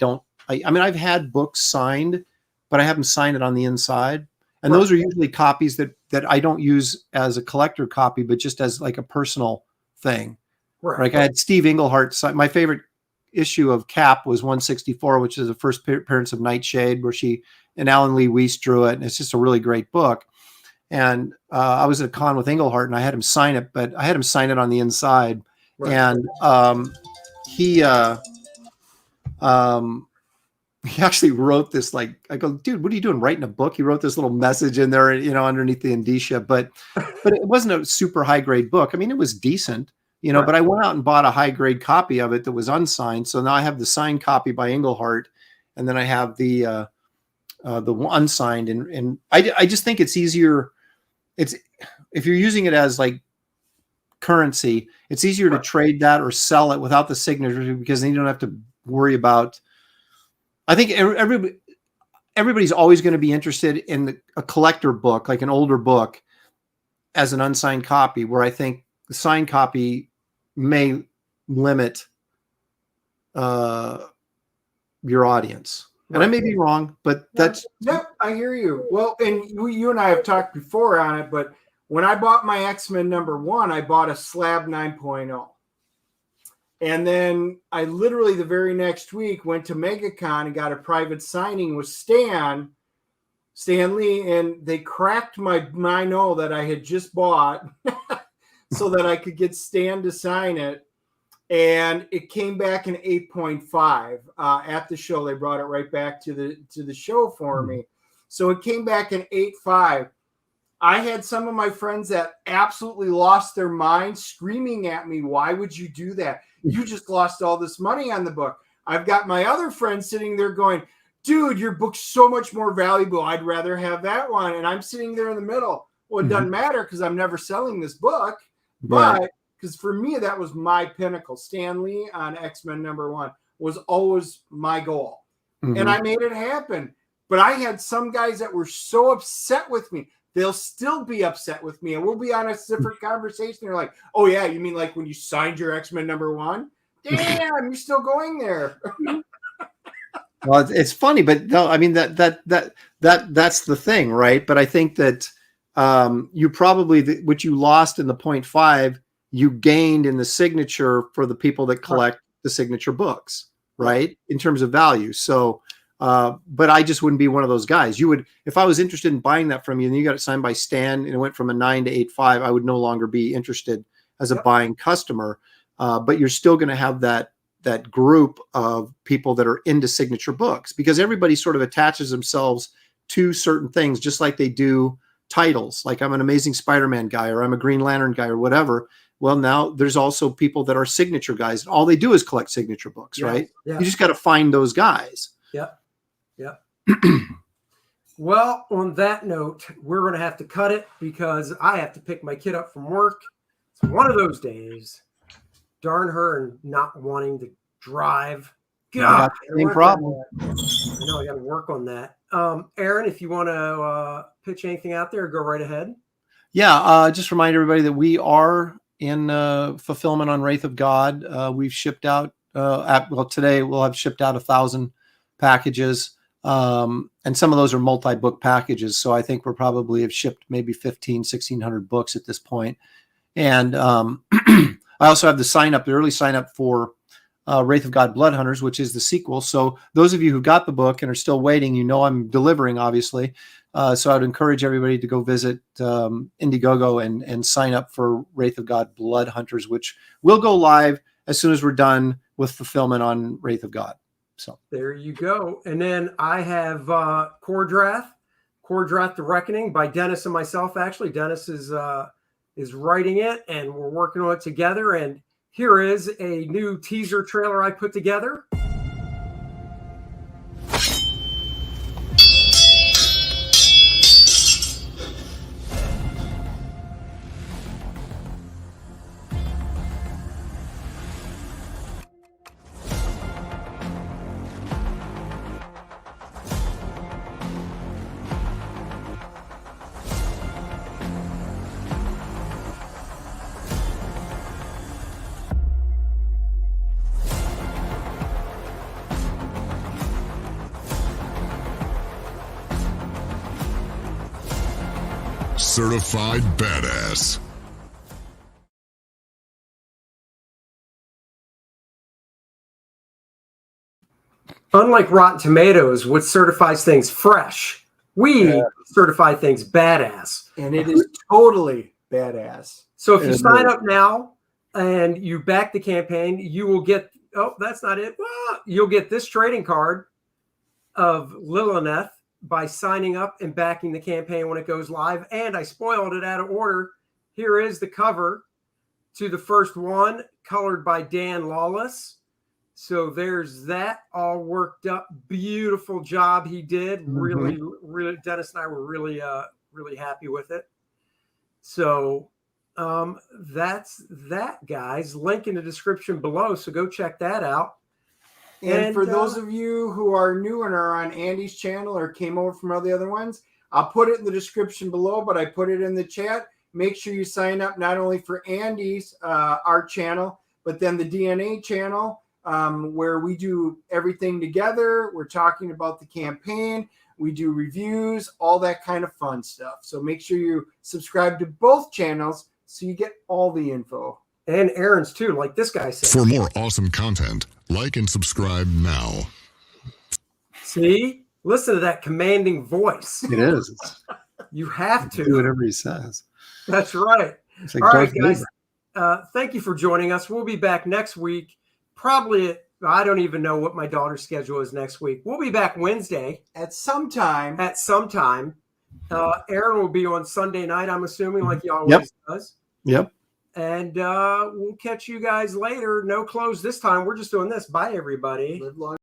mean, I've had books signed, but I haven't signed it on the inside. And those are usually copies that I don't use as a collector copy, but just as like a personal thing. Right. Like I had Steve Englehart sign. My favorite issue of Cap was 164, which is the first appearance of Nightshade, where she and Alan Lee Weiss drew it. And it's just a really great book. And I was at a con with Englehart, and I had him sign it, but I had him sign it on the inside. Right. And he actually wrote this, like, I go, dude, what are you doing writing a book? He wrote this little message in there, you know, underneath the indicia, but it wasn't a super high grade book. I mean, it was decent, you know, right. But I went out and bought a high grade copy of it that was unsigned. So now I have the signed copy by Englehart, and then I have the unsigned. And I just think it's easier. It's, if you're using it as like currency, it's easier to trade that or sell it without the signature, because then you don't have to worry about, I think everybody's always going to be interested in a collector book, like an older book, as an unsigned copy, where I think the signed copy may limit your audience. And I may be wrong, but that's... Yep, I hear you. Well, and you and I have talked before on it, but when I bought my X-Men #1, I bought a slab 9.0. And then I literally the very next week went to MegaCon and got a private signing with Stan Lee, and they cracked my 9.0 that I had just bought so that I could get Stan to sign it. And it came back in 8.5 at the show. They brought it right back to the show for me. So it came back in 8.5. I had some of my friends that absolutely lost their minds, screaming at me, "Why would you do that? You just lost all this money on the book." I've got my other friends sitting there going, "Dude, your book's so much more valuable. I'd rather have that one." And I'm sitting there in the middle. Well, it doesn't matter because I'm never selling this book. Right. But because for me, that was my pinnacle. Stan Lee on X-Men #1 was always my goal. And I made it happen. But I had some guys that were so upset with me. They'll still be upset with me. And we'll be on a different conversation. They're like, "Oh, yeah, you mean like when you signed your X-Men #1? Damn, you're still going there." Well, it's funny, but no, I mean, that's the thing, right? But I think that you probably, what you lost in the 0.5, you gained in the signature for the people that collect the signature books, right? In terms of value. So, but I just wouldn't be one of those guys. You would, if I was interested in buying that from you and you got it signed by Stan and it went from a 9 to 8.5, I would no longer be interested as a buying customer. But you're still going to have that group of people that are into signature books, because everybody sort of attaches themselves to certain things, just like they do titles. Like I'm an Amazing Spider-Man guy, or I'm a Green Lantern guy, or whatever. Well, now there's also people that are signature guys. All they do is collect signature books, right? Yeah. You just got to find those guys. Yeah. Yeah. Well, on that note, we're going to have to cut it because I have to pick my kid up from work. It's one of those days. Darn her and not wanting to drive. God, same problem. I know I got to work on that. Aaron, if you want to pitch anything out there, go right ahead. Yeah, just remind everybody that we are in fulfillment on Wraith of God. We've shipped out, today we'll have shipped out 1,000 packages. And some of those are multi-book packages. So I think we're probably have shipped maybe 1,600 books at this point. And I also have the early sign up for Wraith of God Blood Hunters, which is the sequel. So those of you who got the book and are still waiting, you know I'm delivering, obviously. So I would encourage everybody to go visit Indiegogo and sign up for Wraith of God Blood Hunters, which will go live as soon as we're done with fulfillment on Wraith of God. So there you go. And then I have Kor-Drath The Reckoning by Dennis and myself. Actually, Dennis is writing it and we're working on it together. And here is a new teaser trailer I put together. Certified badass. Unlike Rotten Tomatoes, which certifies things fresh, we certify things badass. And it is totally badass. So if you sign up now and you back the campaign, you will get, oh, that's not it. Well, you'll get this trading card of Lilith by signing up and backing the campaign when it goes live. And I spoiled it out of order. Here is the cover to the first one, colored by Dan Lawless. So there's that all worked up. Beautiful job he did. Really, really, Dennis and I were really, really happy with it. So that's that, guys. Link in the description below. So go check that out. And for those of you who are new and are on Andy's channel or came over from all the other ones, I'll put it in the description below, but I put it in the chat. Make sure you sign up not only for Andy's, our channel, but then the DNA channel, where we do everything together. We're talking about the campaign. We do reviews, all that kind of fun stuff. So make sure you subscribe to both channels so you get all the info. And Aaron's too, like this guy said. For more awesome content, like and subscribe now. See? Listen to that commanding voice. It is. You have to. Do whatever he says. That's right. It's like all right, Darth guys. Thank you for joining us. We'll be back next week. Probably, I don't even know what my daughter's schedule is next week. We'll be back Wednesday. At some time. Aaron will be on Sunday night, I'm assuming, like he always does. Yep. And we'll catch you guys later. No close this time. We're just doing this. Bye, everybody. Live long.